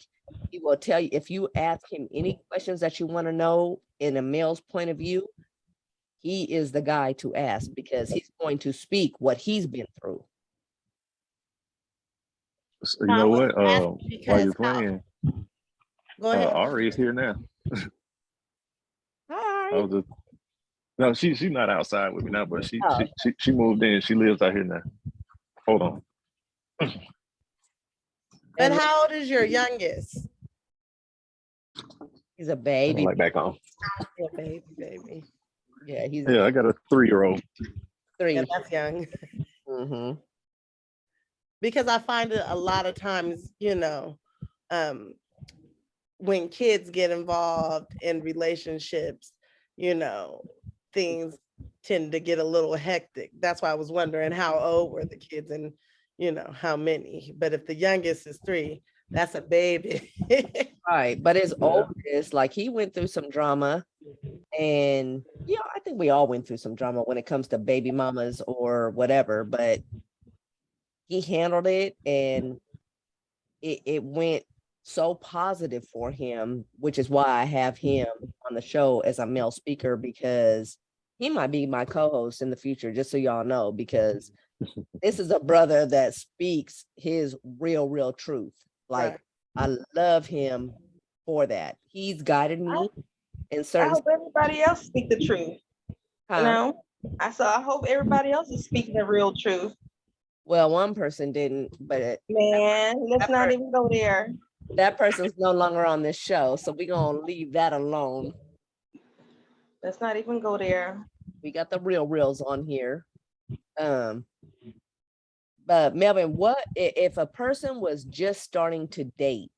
A: He will tell you, if you ask him any questions that you want to know in a male's point of view, he is the guy to ask, because he's going to speak what he's been through.
D: You know what? While you're playing,
B: go ahead.
D: Ari is here now.
A: Hi, Ari.
D: No, she's not outside with me now, but she moved in. She lives out here now. Hold on.
B: And how old is your youngest?
A: He's a baby.
D: Like back on.
B: Yeah, baby.
A: Yeah,
D: I got a 3-year-old.
A: 3.
B: Yeah, that's young. Because I find it a lot of times, when kids get involved in relationships, things tend to get a little hectic. That's why I was wondering how old were the kids and, how many. But if the youngest is 3, that's a baby.
A: Right. But his oldest, like, he went through some drama. And, I think we all went through some drama when it comes to baby mamas or whatever. But he handled it, and it went so positive for him, which is why I have him on the show as a male speaker, because he might be my co-host in the future, just so y'all know, because this is a brother that speaks his real truth. Like, I love him for that. He's guided me in certain.
E: I hope everybody else speak the truth. I hope everybody else is speaking the real truth.
A: Well, one person didn't, but
E: Man, let's not even go there.
A: that person's no longer on this show, so we're gonna leave that alone.
E: Let's not even go there.
A: We got the reals on here. But Melvin, what if a person was just starting to date?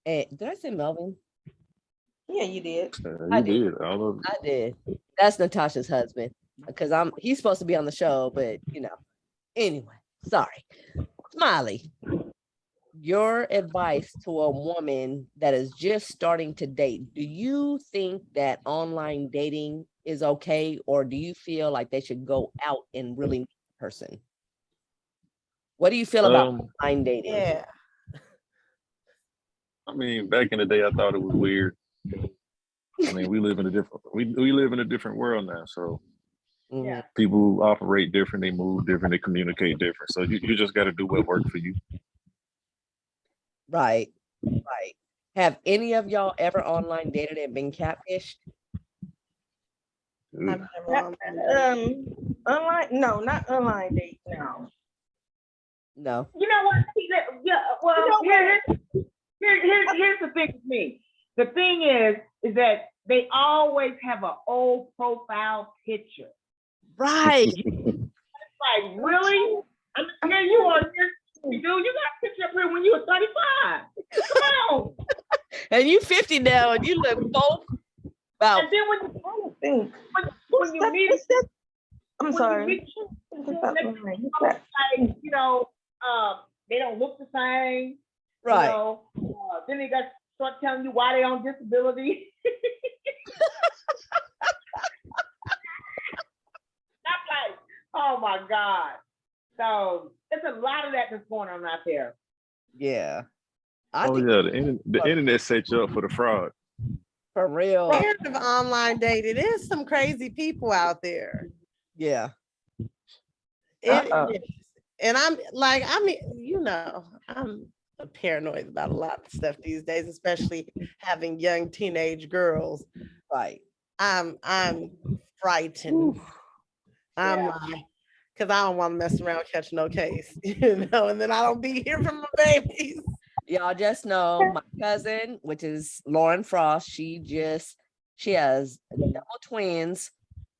A: And did I say Melvin?
E: Yeah, you did.
A: I
D: You
A: did.
D: did. I don't know.
A: I did. That's Natasha's husband, because he's supposed to be on the show, but anyway, sorry. Smiley, your advice to a woman that is just starting to date, do you think that online dating is okay, or do you feel like they should go out and really meet the person? What do you feel about online dating?
B: Yeah.
D: I mean, back in the day, I thought it was weird. I mean, we live in a different world now. So
A: Mhm.
D: people operate different, they move different, they communicate different. So you just got to do what works for you.
A: Right. Have any of y'all ever online dated and been catfished?
B: I've never
E: Online, no, not online date. No.
A: No.
C: You know what? Yeah. Well,
E: You know what?
C: here's the thing with me. The thing is that they always have an old profile picture.
A: Right.
C: Like, really? I mean, here you are. Dude, you got a picture up here when you were 35. Come on.
A: And you 50 now, and you look both about.
C: And then when you meet,
E: I'm sorry.
C: They don't look the same.
A: Right.
C: Then they got start telling you why they on disability. I'm like, oh my God. So there's a lot of that that's going on out there.
A: Yeah.
D: The internet set you up for the fraud.
A: For real.
B: Scared of online dating. There's some crazy people out there.
A: Yeah.
B: It is. And I'm paranoid about a lot of stuff these days, especially having young teenage girls.
A: Right.
B: I'm frightened. I'm like, because I don't want to mess around, catch no case, and then I don't be here for my babies.
A: Y'all just know my cousin, which is Lauren Frost, she has double twins,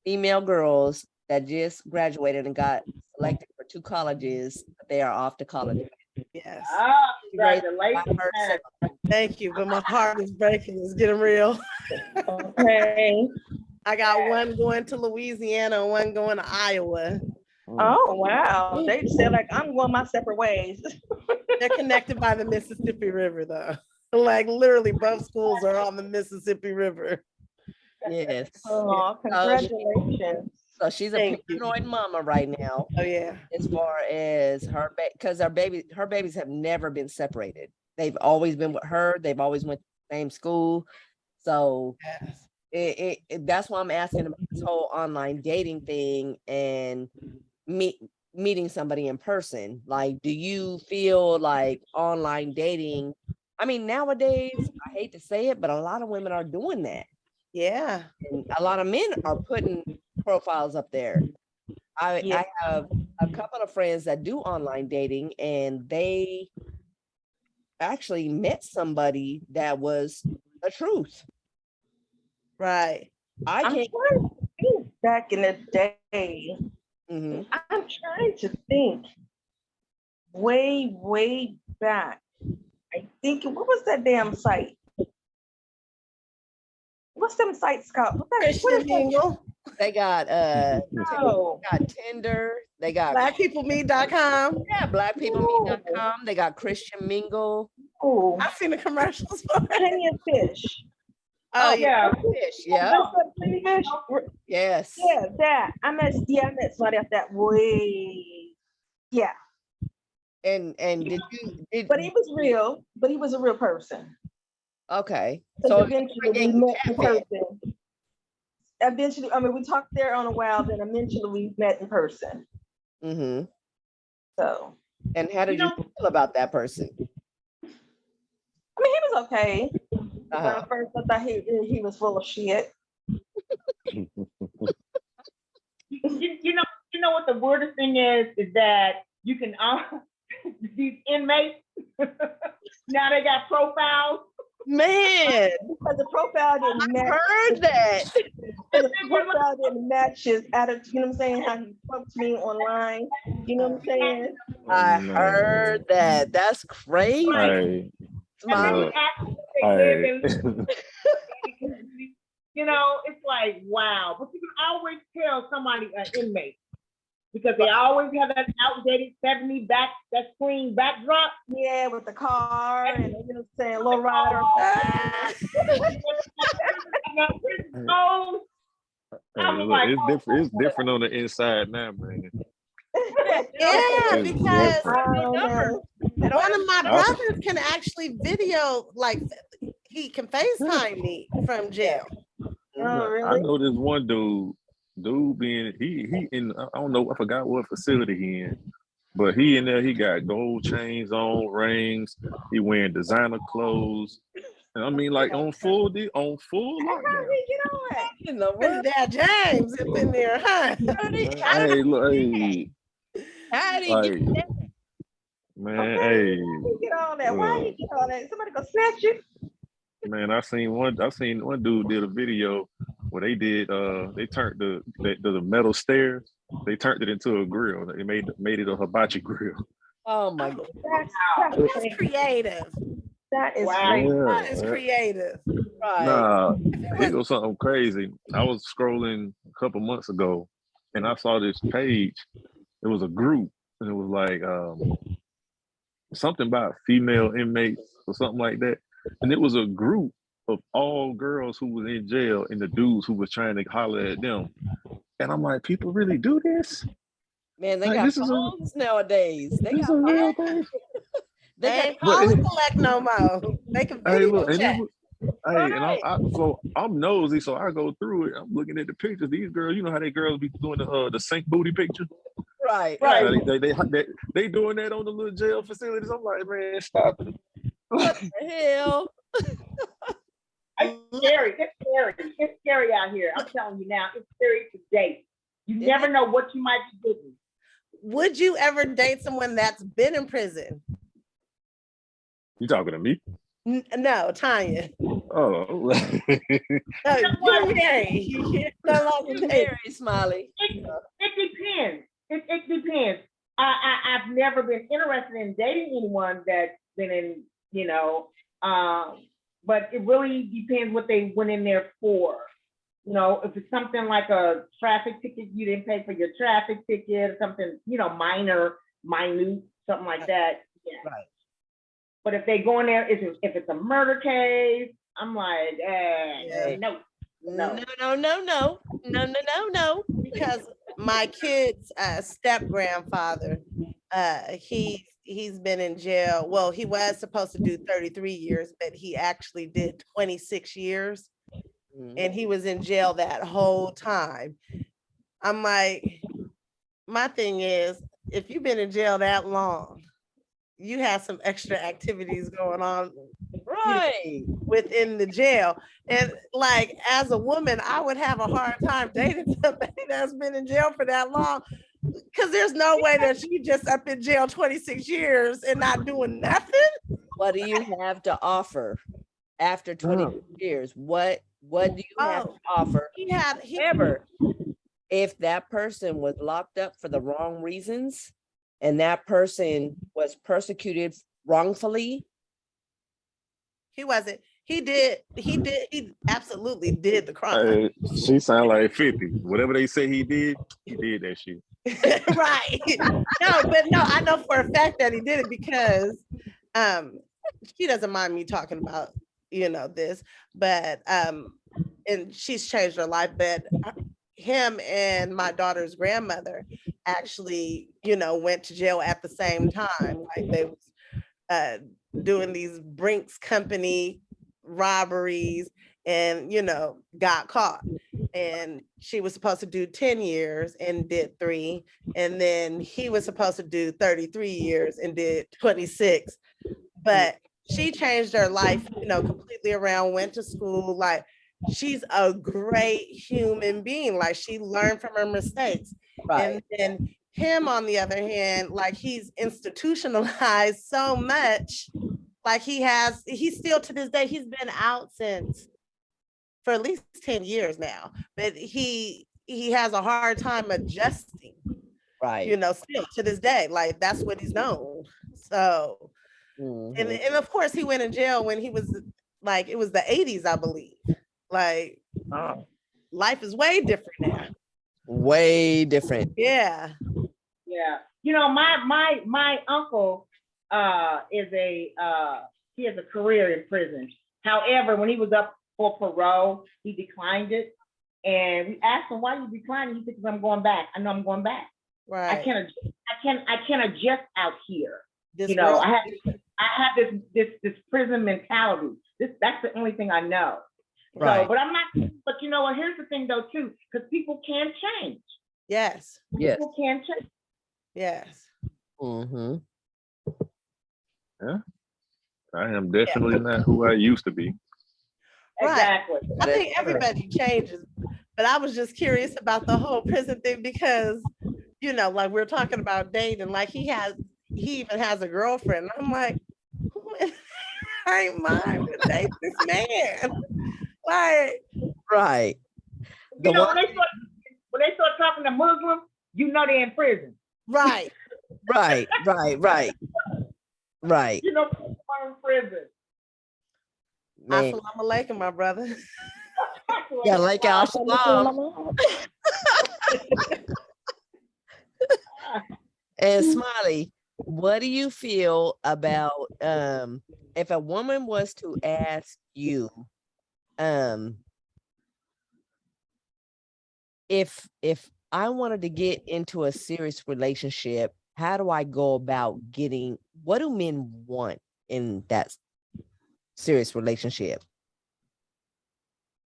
A: female girls that just graduated and got selected for 2 colleges. They are off to college.
B: Yes.
C: Congratulations.
B: Thank you, but my heart is breaking. It's getting real.
E: Okay.
B: I got one going to Louisiana and one going to Iowa.
E: Oh, wow. They said, like, I'm going my separate ways.
B: They're connected by the Mississippi River, though. Like, literally, both schools are on the Mississippi River.
A: Yes.
E: Oh, congratulations.
A: So she's a paranoid mama right now.
B: Oh, yeah.
A: As far as because her babies have never been separated. They've always been with her. They've always went to the same school. So that's why I'm asking about this whole online dating thing and meeting somebody in person. Like, do you feel like online dating? I mean, nowadays, I hate to say it, but a lot of women are doing that.
B: Yeah.
A: And a lot of men are putting profiles up there. I have a couple of friends that do online dating, and they actually met somebody that was the truth.
B: Right.
E: I'm trying to think back in the day.
A: Mm-hmm.
E: I'm trying to think way back. I think, what was that damn site? What's them sites called?
B: Christian Mingle.
A: They got got Tinder. They got
B: blackpeoplemeet.com.
A: Yeah, blackpeoplemeet.com. They got Christian Mingle.
E: Oh,
B: I've seen the commercials for it.
E: Plenty of Fish.
B: Oh, yeah.
A: Fish, yeah.
E: Plenty of Fish.
A: Yes.
E: Yeah, that. I met somebody at that way. Yeah.
A: And did
E: But he was real. But he was a real person.
A: Okay.
E: So
A: So
E: eventually we met in person. Eventually, I mean, we talked there on a while, then eventually we met in person.
A: Mm-hmm.
E: So.
A: And how did you feel about that person?
E: I mean, he was okay.
A: Uh-huh.
E: At first, I thought he was full of shit.
C: You know what the weirdest thing is that you can these inmates now they got profiles.
A: Man,
E: Because the profile didn't match.
A: heard that.
E: The profile didn't match his attitude. You know what I'm saying? How he spoke to me online. You know what I'm saying?
A: I
D: Man.
A: heard that. That's crazy.
D: Hey,
C: And then you
D: look,
C: ask them if they live in,
D: hey.
C: you know, it's like, wow. But you can always tell somebody an inmate because they always have that outdated 70 back, that screen backdrop.
E: Yeah, with the car and you know what I'm saying, low rider.
D: Hey, look, it's different on the inside now, man.
B: Yeah,
D: It's
B: because
D: different.
B: one of my brothers can actually video, like he can FaceTime me from jail.
E: Oh, really?
D: I know this one dude being he in, I don't know, I forgot what facility he in, but he in there, he got gold chains on, rings, he wearing designer clothes. And I mean, like on full
E: How
D: lockdown.
E: did he get on it?
A: In the
B: And
A: world,
B: Dad James up in there, huh?
D: Hey, look, hey,
A: how did he
D: like,
A: get that?
D: man,
E: Okay,
D: hey,
E: how did he get on that? Why did he get on that? Somebody gonna snatch you?
D: man, I seen one dude did a video where they turned the metal stairs, they turned it into a grill. They made it a hibachi grill.
A: Oh my God.
B: That's creative.
E: That is
C: Wow.
E: crazy.
B: That is creative.
A: Right.
D: Nah, it was something crazy. I was scrolling a couple months ago and I saw this page. It was a group and it was like something about female inmates or something like that. And it was a group of all girls who was in jail and the dudes who was trying to holler at them. And I'm like, people really do this?
A: Man, they
D: Like,
A: got
D: this is
A: phones nowadays. They
D: this is
A: got
D: a real thing.
B: They
A: they
B: ain't
A: got
D: But
B: calling collect no more. They can
D: hey,
B: video
D: look, and
B: chat.
D: hey, and so I'm nosy, so I go through it. I'm looking at the pictures. These girls, you know how they girls be doing the sink booty picture.
A: right.
C: Right.
D: They doing that on the little jail facilities. I'm like, man, stop it.
A: What the hell?
C: It's scary. It's scary. It's scary out here. I'm telling you now, it's scary today. You never know what you might be getting.
B: Would you ever date someone that's been in prison?
D: You talking to me?
B: No, Tanya.
D: Oh,
B: No, you're married. You're no longer dating.
A: Very Smiley.
C: It depends. It depends. I've never been interested in dating anyone that's been in, you know, but it really depends what they went in there for. You know, if it's something like a traffic ticket, you didn't pay for your traffic ticket or something, you know, minute, something like that. Yeah.
A: Right.
C: But if they go in there, if it's a murder case, I'm like,
A: No.
B: Because my kid's step grandfather, he's been in jail. Well, he was supposed to do 33 years, but he actually did 26 years. And he was in jail that whole time. I'm like, my thing is, if you've been in jail that long, you have some extra activities going on
A: Right.
B: within the jail. And like, as a woman, I would have a hard time dating somebody that's been in jail for that long, because there's no way that you just up in jail 26 years and not doing nothing.
A: What do you have to offer after 20 years? What do you have to offer? However, if that person was locked up for the wrong reasons and that person was persecuted wrongfully.
B: He wasn't. He absolutely did the crime.
D: she sound like 50. Whatever they say he did that shit.
B: Right. No, I know for a fact that he did it because she doesn't mind me talking about, you know, this, but and she's changed her life. But him and my daughter's grandmother actually, you know, went to jail at the same time. Like they was doing these Brinks Company robberies and, you know, got caught. And she was supposed to do 10 years and did 3. And then he was supposed to do 33 years and did 26. But she changed her life, you know, completely around, went to school. Like, she's a great human being. Like she learned from her mistakes.
A: Right.
B: And then him, on the other hand, like he's institutionalized so much. Like he's still to this day, he's been out since for at least 10 years now, but he has a hard time adjusting,
A: Right.
B: you know, still to this day. Like that's what he's known. So, and of course he went in jail when he was like, it was the 80s, I believe. Like, life is way different now.
A: Way different.
B: Yeah.
C: Yeah. You know, my uncle is he has a career in prison. However, when he was up for parole, he declined it. And we asked him, why you declining? He said, because I'm going back. I know I'm going back.
B: Right.
C: I can't adjust out here.
B: This
C: you know,
B: world-
C: I have this prison mentality. That's the only thing I know.
A: Right.
C: So, but I'm not, but you know what, here's the thing though too, because people can change.
B: Yes.
A: Yes.
C: People can change.
B: Yes.
A: Mm-hmm.
D: Yeah. I am definitely not who I used to be.
B: Right.
C: Exactly.
B: I think everybody changes, but I was just curious about the whole prison thing because, you know, like we're talking about dating, like he even has a girlfriend. I'm like, who in their right mind would date this man? Like,
A: Right.
C: You know, when they start talking to Muslims, you know they're in prison.
B: right.
A: Right.
C: You know they're in prison.
A: Man.
B: Assalamu alaikum, my brother.
A: Yeah, like our shalom. And Smiley, what do you feel about if a woman was to ask you if I wanted to get into a serious relationship, how do I go about what do men want in that serious relationship?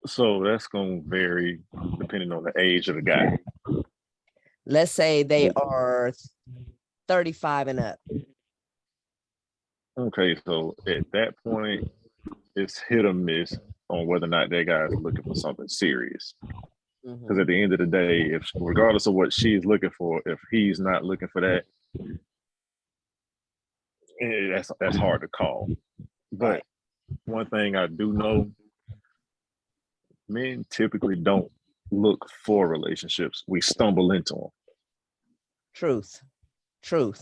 D: So that's going to vary depending on the age of the guy.
A: Let's say they are 35 and up.
D: Okay, so at that point, it's hit or miss on whether or not that guy is looking for something serious. Because at the end of the day, if regardless of what she's looking for, if he's not looking for that, that's hard to call. But one thing I do know, men typically don't look for relationships. We stumble into them.
A: Truth.
D: You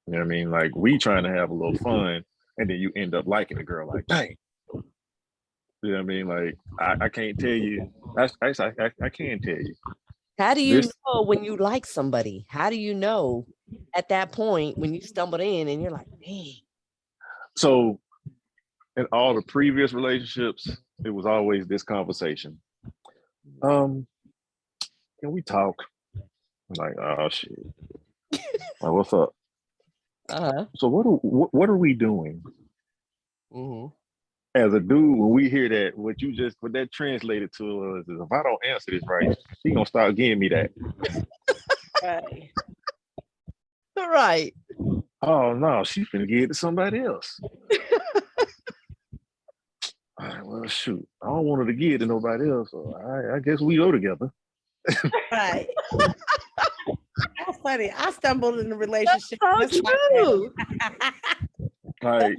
D: know what I mean? Like we trying to have a little fun, and then you end up liking a girl. Like, dang. You know what I mean? Like I can't tell you. I can't tell you.
A: How do you know when you like somebody? How do you know at that point when you stumbled in and you're like, dang?
D: So in all the previous relationships, it was always this conversation. Can we talk? I'm like, oh shit. Like, what's up? So what are we doing? As a dude, when we hear that, what that translated to us is, if I don't answer this right, she gonna start giving me that.
A: Right.
D: Oh no, she finna give it to somebody else. All right, well, shoot, I don't want her to give it to nobody else, so I guess we go together.
B: Right. That's funny. I stumbled in a relationship.
A: That's so true.
D: Like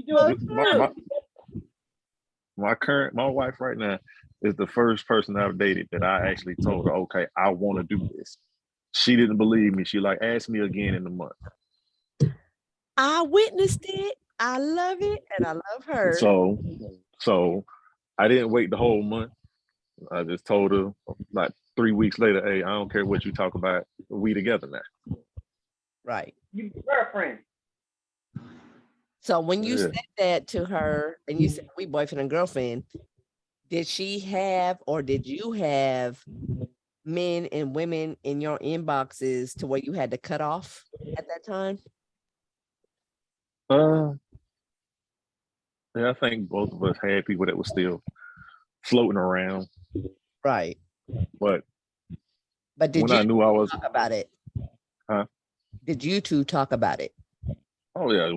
D: my wife right now is the first person I've dated that I actually told her, okay, I want to do this. She didn't believe me. She like asked me again in a month.
A: I witnessed it. I love it, and I love her.
D: So I didn't wait the whole month. I just told her like 3 weeks later, hey, I don't care what you talk about. We together now.
A: Right.
C: You girlfriend.
A: So when you said that to her and you said we boyfriend and girlfriend, did she have or did you have men and women in your inboxes to where you had to cut off at that time?
D: Yeah, I think both of us had people that were still floating around.
A: Right.
D: But
A: did
D: when
A: you
D: I knew I was
A: talk about it?
D: Huh?
A: Did you two talk about it?
D: Oh yeah,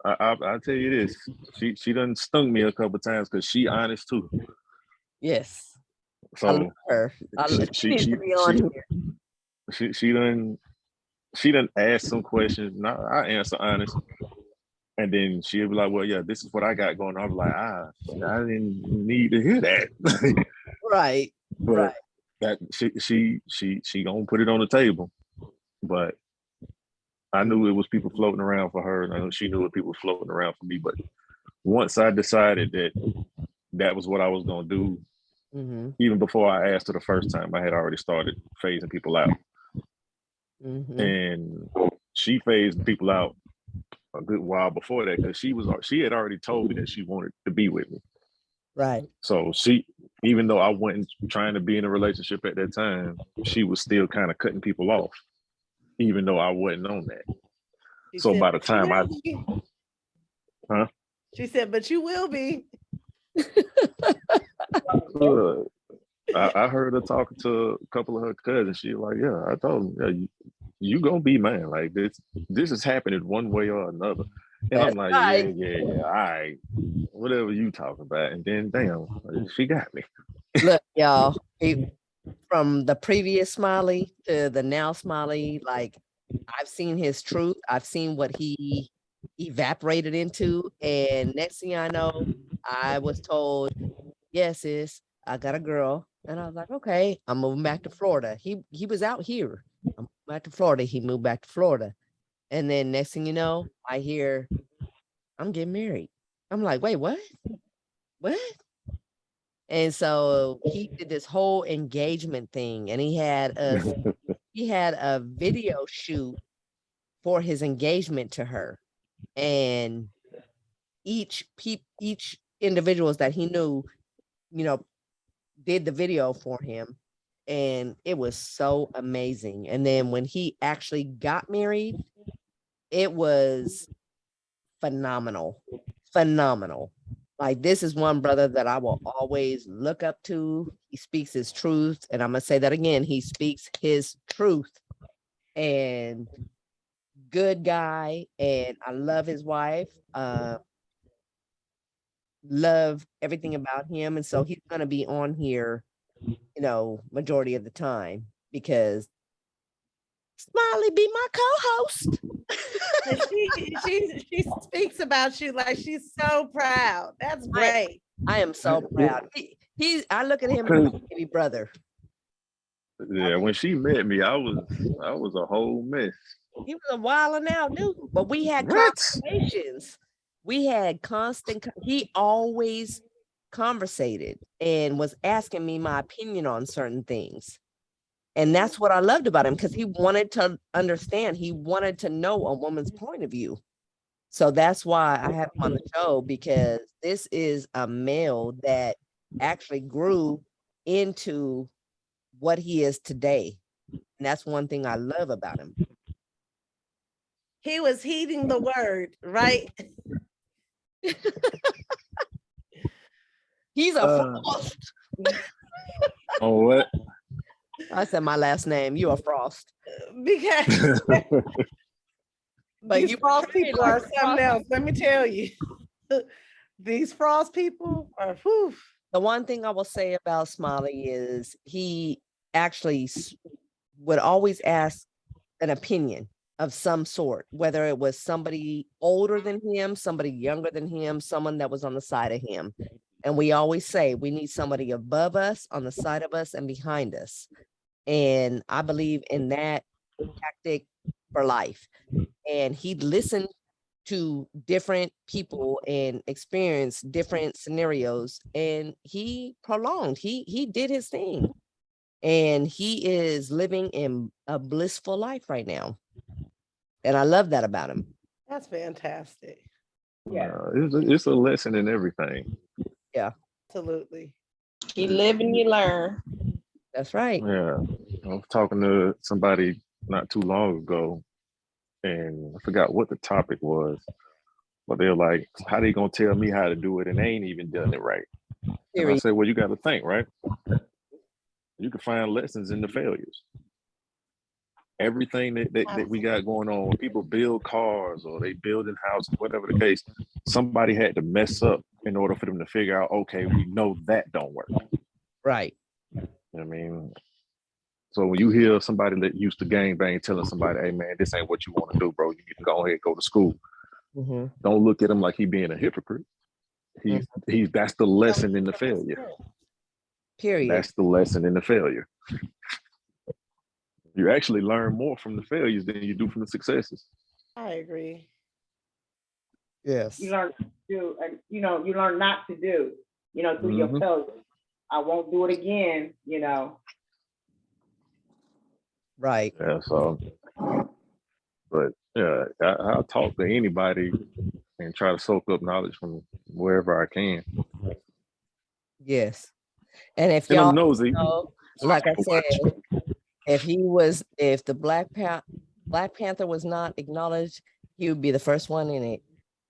D: I tell you this, she done stung me a couple times because she honest too.
A: Yes. I love
D: So
A: her. She needs to be on here.
D: she done asked some questions. And I answer honest. And then she'll be like, well, yeah, this is what I got going on. I'm like, I didn't need to hear that.
A: Right.
D: But
A: Right.
D: that she gonna put it on the table. But I knew it was people floating around for her, and I know she knew it people floating around for me. But once I decided that was what I was gonna do, even before I asked her the first time, I had already started phasing people out. And she phased people out a good while before that because she had already told me that she wanted to be with me.
A: Right.
D: So even though I wasn't trying to be in a relationship at that time, she was still kind of cutting people off, even though I wasn't on that. So by the time
B: she said, but you will be.
D: I heard her talking to a couple of her cousins. She was like, yeah, I told them, yeah, you gonna be mine. Like this is happening one way or another. And I'm like,
A: right.
D: yeah, all right, whatever you talking about. And then damn, she got me.
A: Look, y'all, from the previous Smiley to the now Smiley, like I've seen his truth. I've seen what he evaporated into. And next thing I know, I was told, yes, sis, I got a girl. And I was like, okay, I'm moving back to Florida. He was out here. I'm moving back to Florida. He moved back to Florida. And then next thing you know, I hear, I'm getting married. I'm like, wait, what? What? And so he did this whole engagement thing, and he had a video shoot for his engagement to her. And each individuals that he knew, did the video for him, and it was so amazing. And then when he actually got married, it was phenomenal. Like, this is one brother that I will always look up to. He speaks his truth, and I'm gonna say that again. He speaks his truth, and good guy. And I love his wife. Love everything about him, and so he's gonna be on here, majority of the time, because Smiley be my co-host.
B: she speaks about you like she's so proud. That's great.
A: I am so proud. I look at him as my baby brother.
D: Yeah, when she met me, I was a whole mess.
A: He was a wilding out dude, but we had conversations. We had he always conversated and was asking me my opinion on certain things. And that's what I loved about him, because he wanted to understand. He wanted to know a woman's point of view. So that's why I had him on the show, because this is a male that actually grew into what he is today. And that's one thing I love about him.
B: He was heeding the word, right?
A: He's a Frost.
D: Oh, what?
A: I said my last name. You a Frost.
B: Because
A: but
B: these Frost people are something else. Let me tell you. These Frost people are whew.
A: The one thing I will say about Smiley is he actually would always ask an opinion of some sort, whether it was somebody older than him, somebody younger than him, someone that was on the side of him. And we always say we need somebody above us, on the side of us, and behind us. And I believe in that tactic for life. And he listened to different people and experienced different scenarios, and he prolonged. He did his thing, and he is living in a blissful life right now. And I love that about him.
B: That's fantastic.
D: Yeah, it's a lesson in everything.
A: Yeah,
B: absolutely.
E: You live and you learn.
A: That's right.
D: Yeah, I was talking to somebody not too long ago, and I forgot what the topic was, but they're like, "How they gonna tell me how to do it, and they ain't even done it right?" And I said, "Well, you got to think, right? You can find lessons in the failures. everything that we got going on, when people build cars or they building houses, whatever the case, somebody had to mess up in order for them to figure out, okay, we know that don't work.
A: Right.
D: I mean, so when you hear somebody that used to gangbang telling somebody, hey man, this ain't what you want to do, bro, you need to go ahead and go to school. Don't look at him like he being a hypocrite. He's that's the lesson in the failure.
A: Period.
D: That's the lesson in the failure. You actually learn more from the failures than you do from the successes.
B: I agree.
A: Yes.
C: You learn to do, and you learn not to do, through your failures. I won't do it again,
A: Right.
D: Yeah, so, but yeah, I'll talk to anybody and try to soak up knowledge from wherever I can.
A: Yes. And if
D: And
A: y'all
D: I'm nosy.
A: know, like I said, if the Black Panther was not acknowledged, he would be the first one in it.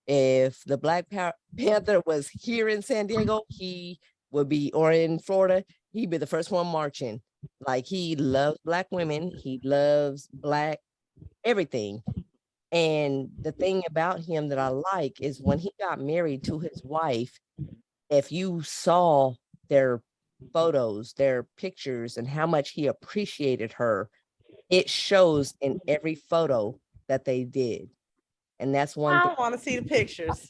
A: If the Black Panther was here in San Diego, he would be, or in Florida, he'd be the first one marching. Like, he loves Black women, he loves Black everything. And the thing about him that I like is when he got married to his wife, if you saw their photos, their pictures, and how much he appreciated her, it shows in every photo that they did. And that's one
B: I
A: thing.
B: want to see the pictures.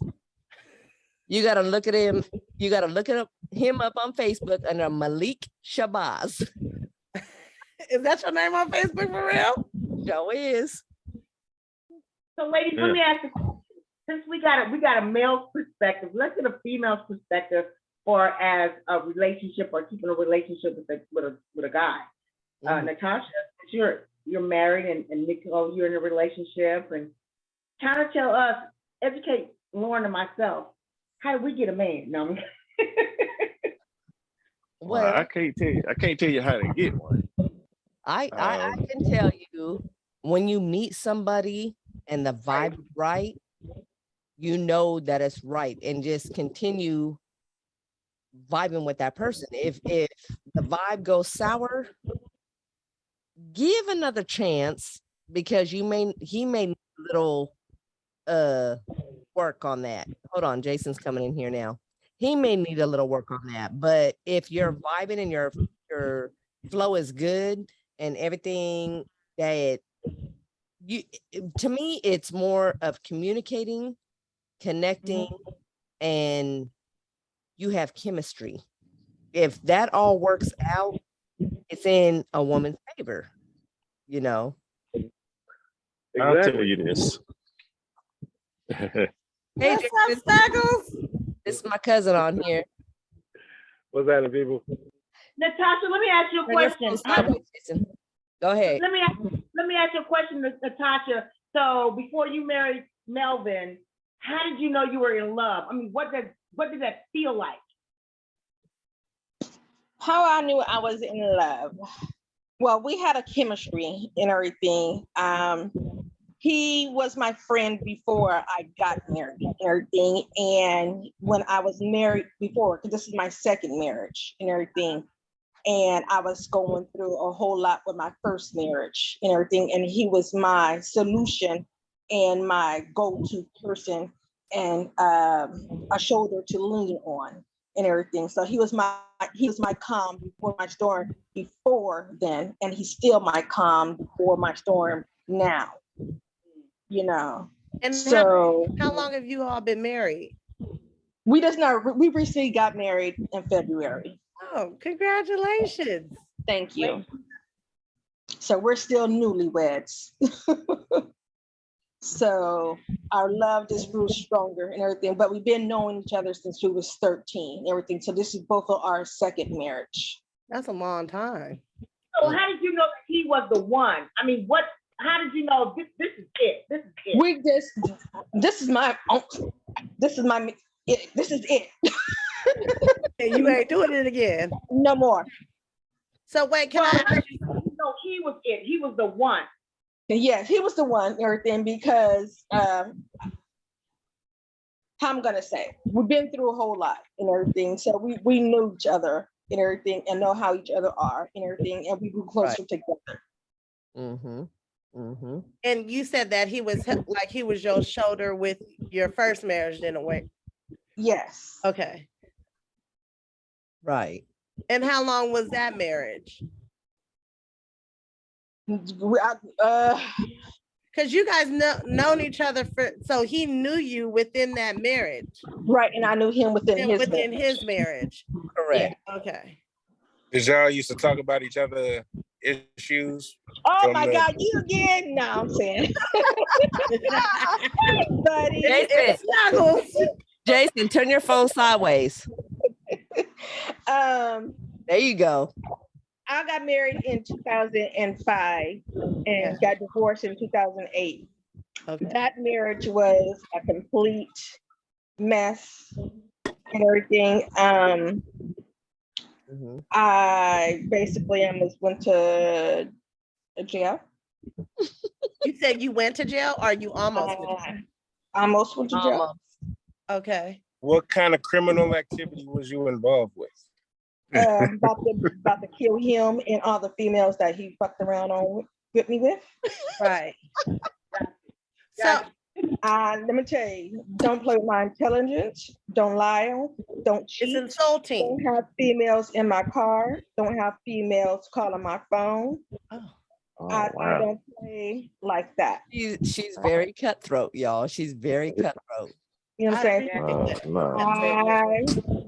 A: You got to look at him. You got to look him up on Facebook under Malik Shabazz.
B: Is that your name on Facebook for real?
A: Joe is.
C: So, ladies, let me ask you, since we got a male's perspective, let's get a female's perspective for as a relationship or keeping a relationship with a guy. Natasha, you're married, and Nicole, you're in a relationship, and kind of tell us, educate Lauren and myself, how do we get a man? No.
D: Well, I can't tell you how to get one.
A: I can tell you, when you meet somebody and the vibe is right, you know that it's right, and just continue vibing with that person. If the vibe goes sour, give another chance, because he may need a little work on that. Hold on, Jason's coming in here now. He may need a little work on that, but if you're vibing and your flow is good and everything, that to me, it's more of communicating, connecting, and you have chemistry. If that all works out, it's in a woman's favor,
D: I'll tell you this.
A: Hey,
B: What's up,
A: Jason,
B: Staggles?
A: this is my cousin on here.
F: What's happening, people?
C: Natasha, let me ask you a question.
A: Go ahead.
C: Let me ask you a question, Natasha. So before you married Melvin, how did you know you were in love? I mean, what did that feel like?
E: How I knew I was in love. Well, we had a chemistry and everything. He was my friend before I got married and everything. And when I was married before, because this is my second marriage and everything, and I was going through a whole lot with my first marriage and everything. And he was my solution and my go-to person, and a shoulder to lean on and everything. So he was my calm before my storm before then, and he's still my calm before my storm now.
B: And
E: so
B: how long have you all been married?
E: we recently got married in February.
B: Oh, congratulations.
E: Thank you. So we're still newlyweds. So our love just grew stronger and everything, but we've been knowing each other since we was 13 and everything. So this is both of our second marriage.
B: That's a long time.
C: So how did you know that he was the one? I mean, how did you know this is it? This is it.
E: This is it.
B: And you ain't doing it again.
E: No more.
B: So wait, can I ask you?
C: No, he was it. He was the one.
E: Yes, he was the one and everything, because how I'm gonna say, we've been through a whole lot and everything. So we knew each other and everything, and know how each other are and everything, and we grew closer together.
A: Mm-hmm. Mm-hmm.
B: And you said that he was your shoulder with your first marriage in a way.
E: Yes.
B: Okay.
A: Right.
B: And how long was that marriage? Because you guys known each other so he knew you within that marriage.
E: Right, and I knew him within
B: his marriage.
A: Correct.
B: Yeah. Okay.
G: Did y'all used to talk about each other issues?
E: Oh my God, you again? No, I'm saying. Buddy.
A: Jason, turn your phone sideways. There you go.
E: I got married in 2005 and got divorced in 2008.
B: Okay.
E: That marriage was a complete mess and everything. I basically almost went to jail.
B: You said you went to jail, or you almost went to jail?
E: Almost went to jail.
B: Okay.
G: What kind of criminal activity was you involved with?
E: About to kill him and all the females that he fucked around on with me with.
B: Right. So
E: let me tell you, don't play with my intelligence. Don't lie. Don't cheat.
B: It's insulting.
E: Don't have females in my car. Don't have females calling my phone. I don't play like that.
A: She's very cutthroat, y'all. She's very cutthroat.
E: You know what I'm saying? I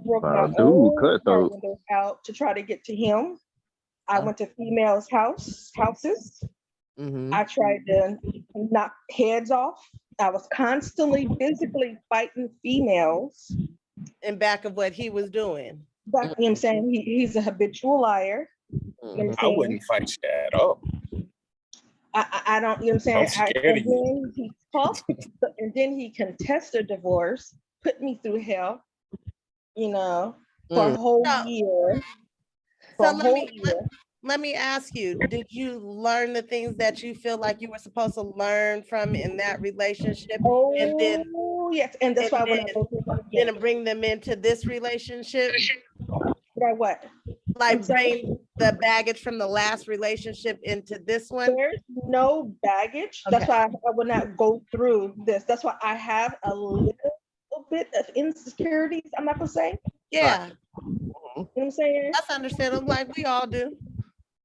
E: broke my own car windows out to try to get to him. I went to females' houses. I tried to knock heads off. I was constantly physically fighting females.
B: In back of what he was doing.
E: You know what I'm saying? He's a habitual liar.
G: I wouldn't fight you at all.
E: I don't, you know what I'm saying?
G: I'm scared of you.
E: He talked, and then he contested divorce, put me through hell, you know, for a whole year.
B: Let me ask you, did you learn the things that you feel like you were supposed to learn from in that relationship? And then
E: yes, and that's why I want
B: to bring them into this relationship?
E: By what?
B: Like bring the baggage from the last relationship into this one?
E: There's no baggage. Okay. That's why I would not go through this. That's why I have a little bit of insecurities, I'm not gonna say.
B: Yeah.
E: You know what I'm saying?
B: That's understandable, like we all do.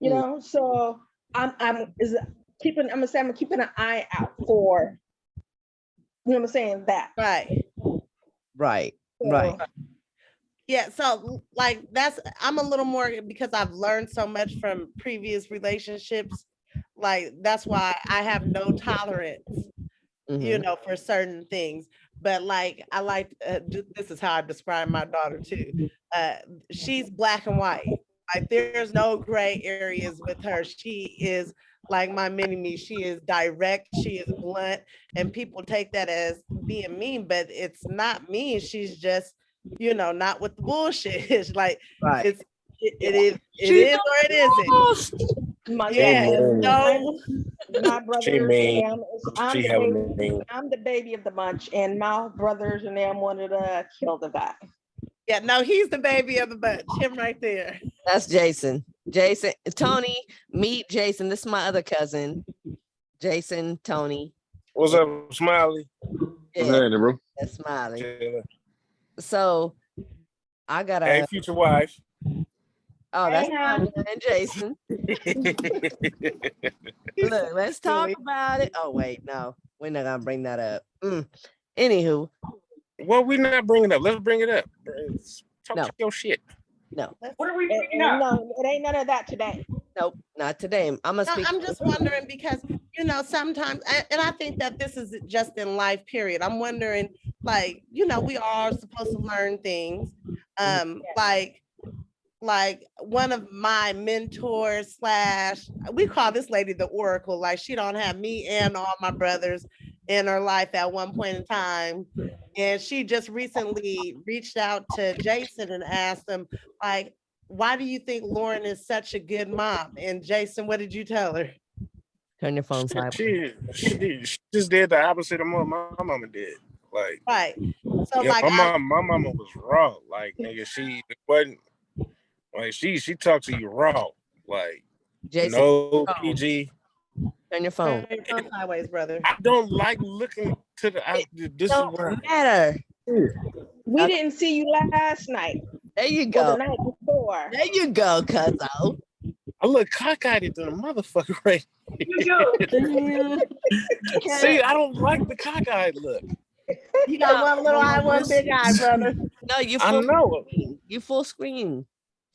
E: You know, so I'm keeping an eye out for, you know what I'm saying, that.
B: Right. Yeah, so like I'm a little more, because I've learned so much from previous relationships, like that's why I have no tolerance, you know, for certain things. But like I like this is how I describe my daughter too. She's black and white. Like there's no gray areas with her. She is like my mini-me. She is direct, she is blunt, and people take that as being mean, but it's not mean. She's just, you know, not with the bullshit. It's like it is or it isn't.
E: My brothers I'm the baby of the bunch, and my brothers and them wanted to kill the guy.
B: Yeah, no, he's the baby of the bunch. Him right there.
A: That's Jason. Tony, meet Jason. This is my other cousin. Jason, Tony.
G: What's up, Smiley?
A: Yeah,
D: what's happening, bro?
A: that's Smiley. Yeah. So I got
G: a future wife.
A: Oh, that's Tanya and Jason. Look, let's talk about it. Oh, wait, no, we're not gonna bring that up. Anywho.
G: Well, we're not bringing it up. Let's bring it up. Talk your shit.
A: No.
C: What are we bringing up?
E: No, it ain't none of that today.
A: Nope, not today. I'm
B: just wondering because, you know, sometimes, and I think that this is just in life, period. I'm wondering, like, you know, we are supposed to learn things. Like one of my mentors / we call this lady the Oracle. Like she don't have me and all my brothers in her life at one point in time. And she just recently reached out to Jason and asked him, like, why do you think Lauren is such a good mom? And Jason, what did you tell her?
A: Turn your phone
G: sideways. She just did the opposite of what my mama did. Like,
B: right. So
G: yeah,
B: like
G: my mama was raw. Like, nigga, she wasn't like she talked to you raw. Like,
A: Jason,
G: no PG.
A: Turn your phone.
B: Turn your phone sideways, brother.
G: I don't like looking to the. This is
A: Don't
G: what
A: matter.
E: We
A: Okay.
E: didn't see you last night
A: There you
E: or the
A: go.
E: night before.
A: There you go, cuzzo.
G: I look cockeyed than a motherfucker right.
C: You do.
G: See, I don't like the cockeyed look.
B: You got one little eye, one
G: This-
B: big eye, brother.
A: No, you
G: I
A: full
G: know.
A: screen. You full screen.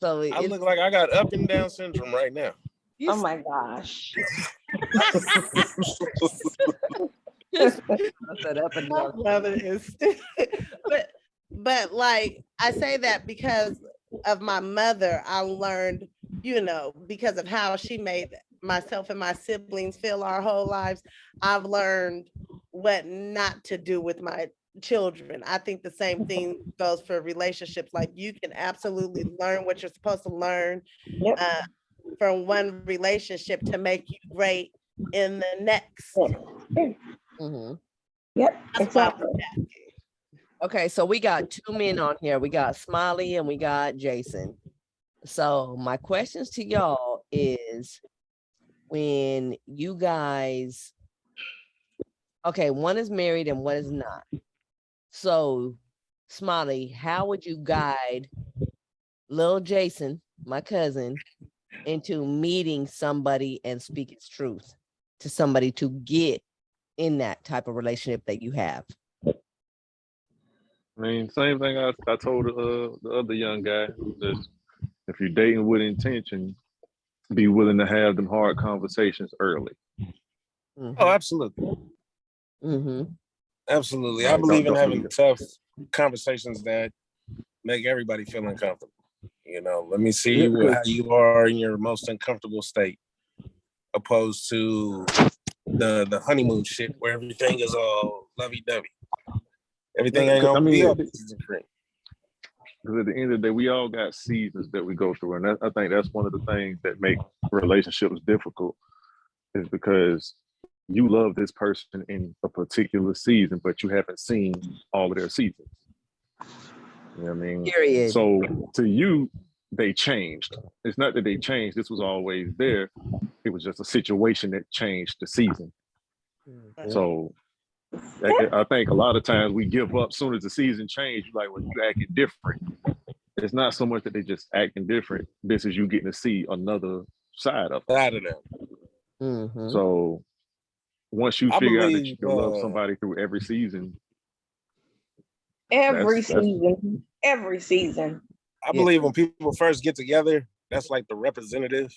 A: So
G: I
A: it's
G: look like I got up and down syndrome right now.
A: you
E: Oh my gosh.
A: set up and
B: My
A: down.
B: brother is stupid. But like I say that because of my mother, I learned, because of how she made myself and my siblings feel our whole lives, I've learned what not to do with my children. I think the same thing goes for relationships. Like you can absolutely learn what you're supposed to learn
E: Yep.
B: from one relationship to make you great in the next.
A: Mhm.
E: Yep,
B: That's why
E: exactly.
A: Okay, so we got two men on here. We got Smiley and we got Jason. So my questions to y'all is when you guys, okay, one is married and one is not. So Smiley, how would you guide little Jason, my cousin, into meeting somebody and speak its truth to somebody to get in that type of relationship that you have?
D: I mean, same thing I told the other young guy. Just if you're dating with intention, be willing to have them hard conversations early.
G: Oh, absolutely.
A: Mm-hmm.
G: Absolutely. I
D: Right,
G: believe in
D: don't
G: having
D: need it.
G: tough conversations that make everybody feel uncomfortable. Let me see how you are in your most uncomfortable state, opposed to the honeymoon shit where everything is all lovey-dovey. Everything ain't gonna be all peaches and cream.
D: Because at the end of the day, we all got seasons that we go through, and I think that's one of the things that make relationships difficult, is because you love this person in a particular season, but you haven't seen all of their seasons. You know what I mean?
A: Period.
D: So to you, they changed. It's not that they changed. This was always there. It was just a situation that changed the season. So I think a lot of times we give up soon as the season changes. Like, well, you acting different. It's not so much that they just acting different. This is you getting to see another side of it.
G: Side of them.
A: Mm-hmm.
D: So once you
G: I
D: figure out that you
G: believe,
D: can love somebody through every season,
E: Every
D: that's-
E: season. Every season.
G: I believe when people first get together, that's like the representative.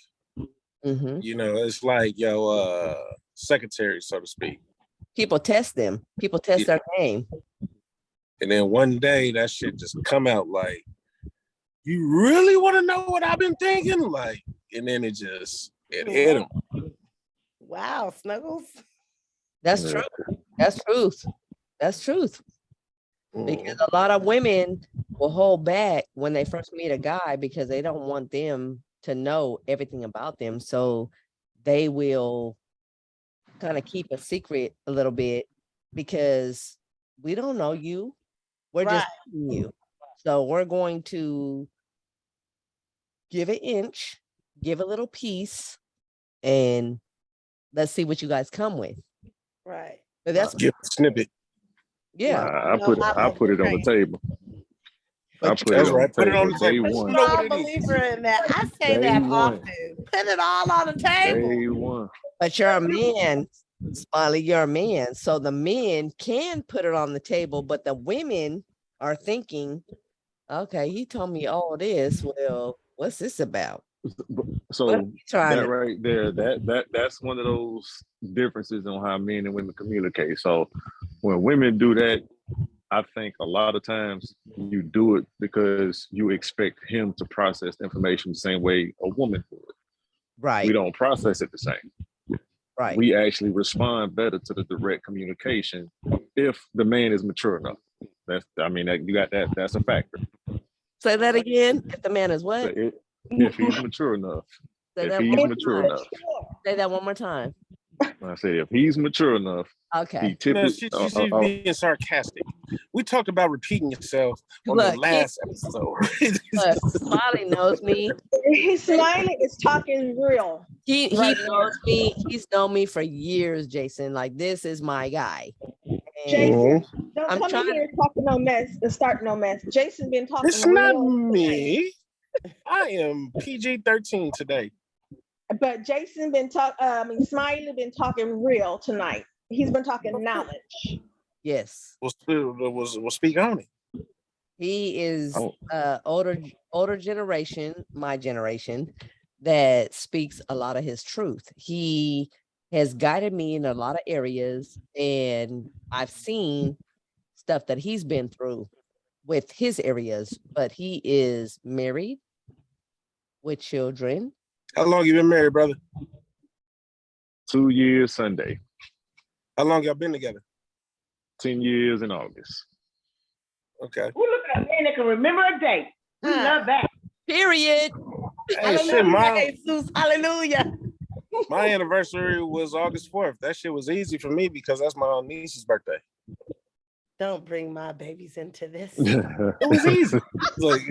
A: Mm-hmm.
G: It's like your secretary, so to speak.
A: People test them. People test their game.
G: And then one day that shit just come out like, you really want to know what I've been thinking? Like, and then it hit them.
B: Wow, Snuggles.
A: That's true. That's truth. That's truth. Because a lot of women will hold back when they first meet a guy because they don't want them to know everything about them. So they will kind of keep a secret a little bit because we don't know you. We're just meeting you. So we're going to give an inch, give a little piece, and let's see what you guys come with.
B: Right.
A: But that's
G: Give a snippet.
A: yeah.
D: I put it on the table. I
A: But
D: put
G: That's
D: it on
G: right.
D: the
G: Put it
D: table
G: on the
D: day
G: table.
D: one.
G: You know what
B: I'm a
G: it is.
B: believer in that. I say
D: Day
B: that
D: one.
B: often. Put it all on the table.
D: Day one.
A: But you're a man, Smiley, you're a man. So the men can put it on the table, but the women are thinking, okay, he told me all this. Well, what's this about?
D: So
A: trying
D: that
A: to-
D: right there, that's one of those differences on how men and women communicate. So when women do that, I think a lot of times you do it because you expect him to process information the same way a woman would.
A: Right.
D: We don't process it the same.
A: Right.
D: We actually respond better to the direct communication if the man is mature enough. That's a factor.
A: Say that again. If the man is what?
D: If he's mature enough.
A: Say
D: If
A: that
D: he's
A: one more
D: mature
A: time.
D: enough.
A: Say that one more time.
D: I said if he's mature enough,
A: Okay.
D: he
G: No,
D: typically
G: she's being sarcastic. We talked about repeating yourself on the
A: Look,
G: last episode.
A: look, Smiley knows me.
E: He's smiling, is talking real.
A: He
E: Right
A: knows me. He's known me for years, Jason. Like, this is my guy. And
E: Jason, don't
A: I'm
E: come in
A: trying-
E: here talking no mess and start no mess. Jason been talking
G: It's not
E: real tonight.
G: me. I am PG-13 today.
E: But Jason been talking, Smiley been talking real tonight. He's been talking knowledge.
A: yes,
G: We'll speak on it.
A: he is
D: Oh.
A: older generation, my generation, that speaks a lot of his truth. He has guided me in a lot of areas, and I've seen stuff that he's been through with his areas, but he is married with children.
G: How long you been married, brother?
D: 2 years Sunday,
G: How long y'all been together?
D: 10 years in August.
G: Okay.
C: Who look at a man that can remember a date? We love that.
A: Period.
G: Hey, shit,
B: Jesus, hallelujah.
G: my anniversary was August 4th. That shit was easy for me because that's my niece's birthday.
B: Don't bring my babies into this.
G: It was easy. Like,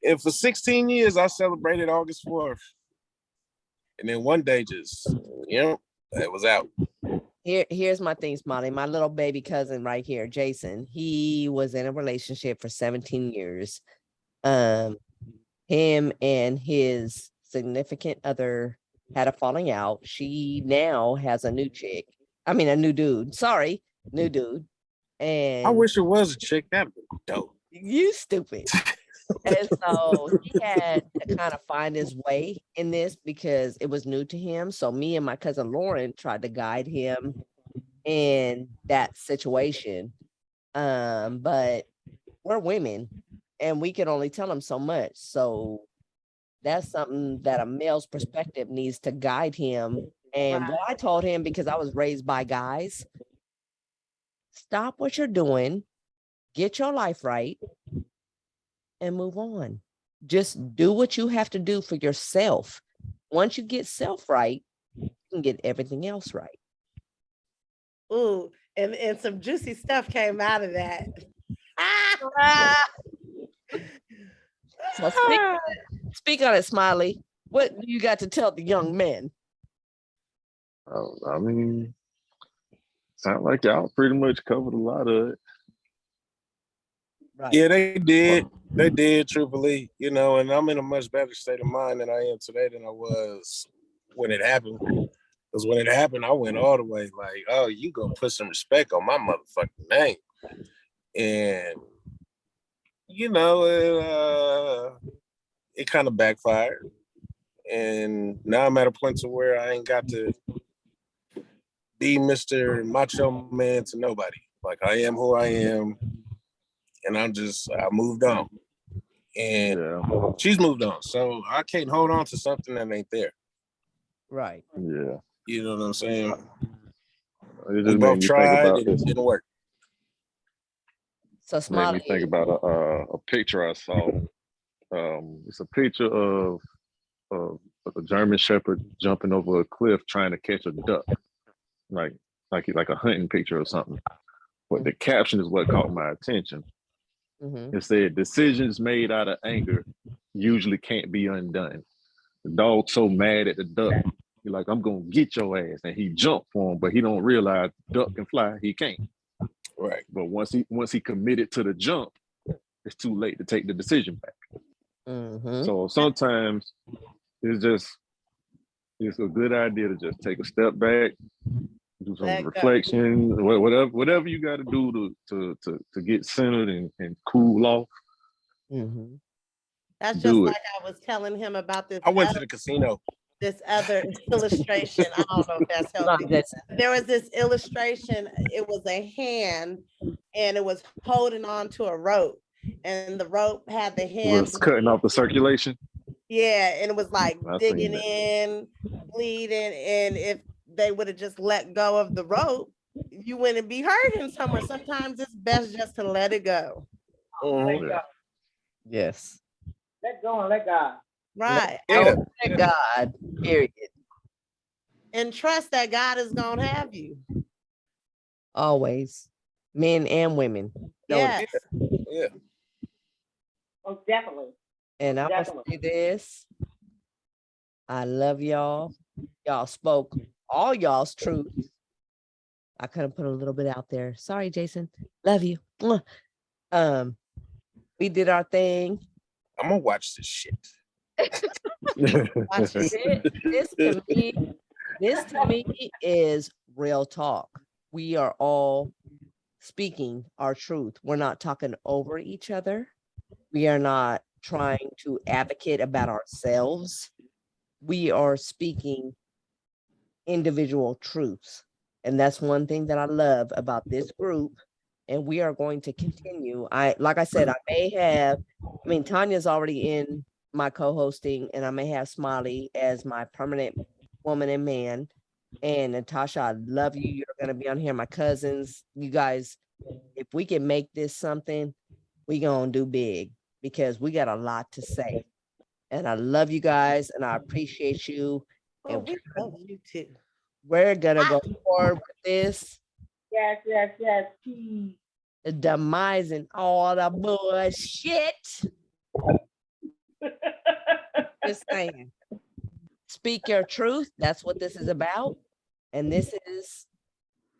G: and for 16 years, I celebrated August 4th. And then one day just, it was out.
A: Here's my thing, Smiley. My little baby cousin right here, Jason, he was in a relationship for 17 years. Him and his significant other had a falling out. She now has a new chick. I mean, a new dude. Sorry, new dude. And
G: I wish it was a chick. That'd be dope.
A: you stupid. And so he had to kind of find his way in this because it was new to him. So me and my cousin Lauren tried to guide him in that situation. But we're women and we can only tell him so much. So that's something that a male's perspective needs to guide him. And what I told him, because I was raised by guys, stop what you're doing, get your life right, and move on. Just do what you have to do for yourself. Once you get self right, you can get everything else right.
B: Ooh, and some juicy stuff came out of that.
A: So speak on it, Smiley. What do you got to tell the young men?
D: I mean, sound like y'all pretty much covered a lot of it.
A: Right.
G: Yeah, they did. They did, truthfully, and I'm in a much better state of mind than I am today than I was when it happened. Because when it happened, I went all the way like, oh, you gonna put some respect on my motherfucking name. And, it kind of backfired. And now I'm at a point to where I ain't got to be Mr. Macho Man to nobody. Like, I am who I am. And I moved on. And she's moved on. So I can't hold on to something that ain't there.
A: Right.
D: Yeah.
G: You know what I'm saying?
D: It
G: We
D: just made
G: both
D: me think
G: tried
D: about
G: and it
D: this.
G: didn't work.
A: So
D: Made
A: Smiley.
D: me think about a picture I saw. It's a picture of a German Shepherd jumping over a cliff trying to catch a duck, like a hunting picture or something. But the caption is what caught my attention.
A: Mm-hmm.
D: It said, "Decisions made out of anger usually can't be undone." The dog's so mad at the duck, he's like, "I'm gonna get your ass," and he jumped for him, but he don't realize the duck can fly. He can't.
G: Right.
D: But once he committed to the jump, it's too late to take the decision back.
A: Mm-hmm.
D: So sometimes it's a good idea to just take a step back, do some reflection, whatever you got to do to get centered and cool off.
A: Mm-hmm.
B: That's just like I was telling him about this.
G: I went to the casino.
B: This other illustration. I don't know if that's healthy. There was this illustration. It was a hand and it was holding on to a rope. And the rope had the hand
D: cutting off the circulation.
B: Yeah, and it was like digging
D: that.
B: in, bleeding. And if they would have just let go of the rope, you wouldn't be hurting somewhere. Sometimes it's best just to let it go.
G: Mm-hmm.
D: Yeah.
A: Yes.
C: Let go and let God.
B: Right.
G: Yeah.
A: Let God, period.
B: And trust that God is gonna have you.
A: Always. men and women.
B: Yes.
G: Yeah.
C: Oh, definitely.
A: And I'm gonna say this. I love y'all. Y'all spoke all y'all's truth. I could have put a little bit out there. Sorry, Jason. Love you. Mwah. We did our thing.
G: I'm gonna watch this shit.
B: Watch it.
A: This to me is real talk. We are all speaking our truth. We're not talking over each other. We are not trying to advocate about ourselves. We are speaking individual truths. And that's one thing that I love about this group. And we are going to continue. Like I said, Tanya's already in my co-hosting, and I may have Smiley as my permanent woman and man. And Natasha, I love you. You're gonna be on here. My cousins, you guys, if we can make this something, we gonna do big because we got a lot to say. And I love you guys and I appreciate you.
B: Oh,
A: And
B: we love you too.
A: we're gonna go forward with this.
C: Yes, yes, yes. Please.
A: Demising all the bullshit. Just saying. Speak your truth. That's what this is about. And this is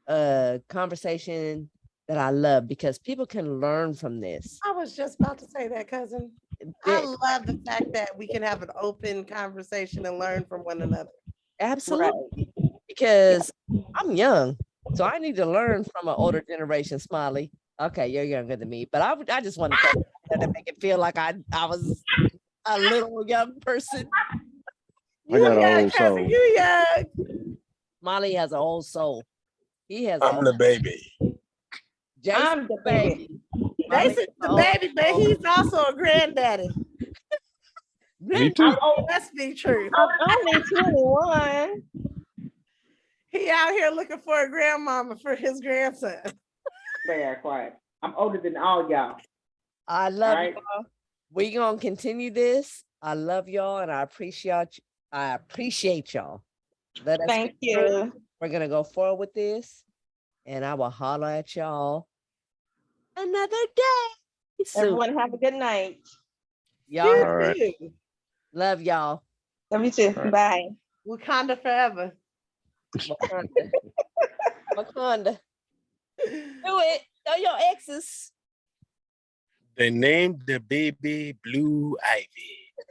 A: a conversation that I love because people can learn from this.
B: I was just about to say that, cousin. I love the fact that we can have an open conversation and learn from one another.
A: Absolutely. Because I'm young, so I need to learn from an older generation. Smiley. Okay, you're younger than me, but I just want to make it feel like I was a little young person.
D: I got an old
B: cousin,
D: soul.
B: you young.
A: Molly has an old soul. He has.
G: I'm the baby.
A: Jason,
E: I'm the baby.
B: Jason's the baby, but he's also a granddaddy.
D: Me too.
B: Let's be true.
E: I'm only 21.
B: He out here looking for a grandmama for his grandson.
C: Very quiet. I'm older than all y'all.
A: I love
C: Right.
A: y'all. We gonna continue this. I love y'all and I appreciate y'all. Let us
E: Thank
A: be true.
E: you.
A: We're gonna go forward with this, and I will holler at y'all another day soon.
E: Everyone have a good night.
A: Y'all
B: You
D: All right.
B: too.
A: love y'all.
E: Love you too.
D: All right.
E: Bye.
B: Wakanda forever.
A: Wakanda. Wakanda. Do it. Tell your exes.
G: They named the baby Blue Ivy.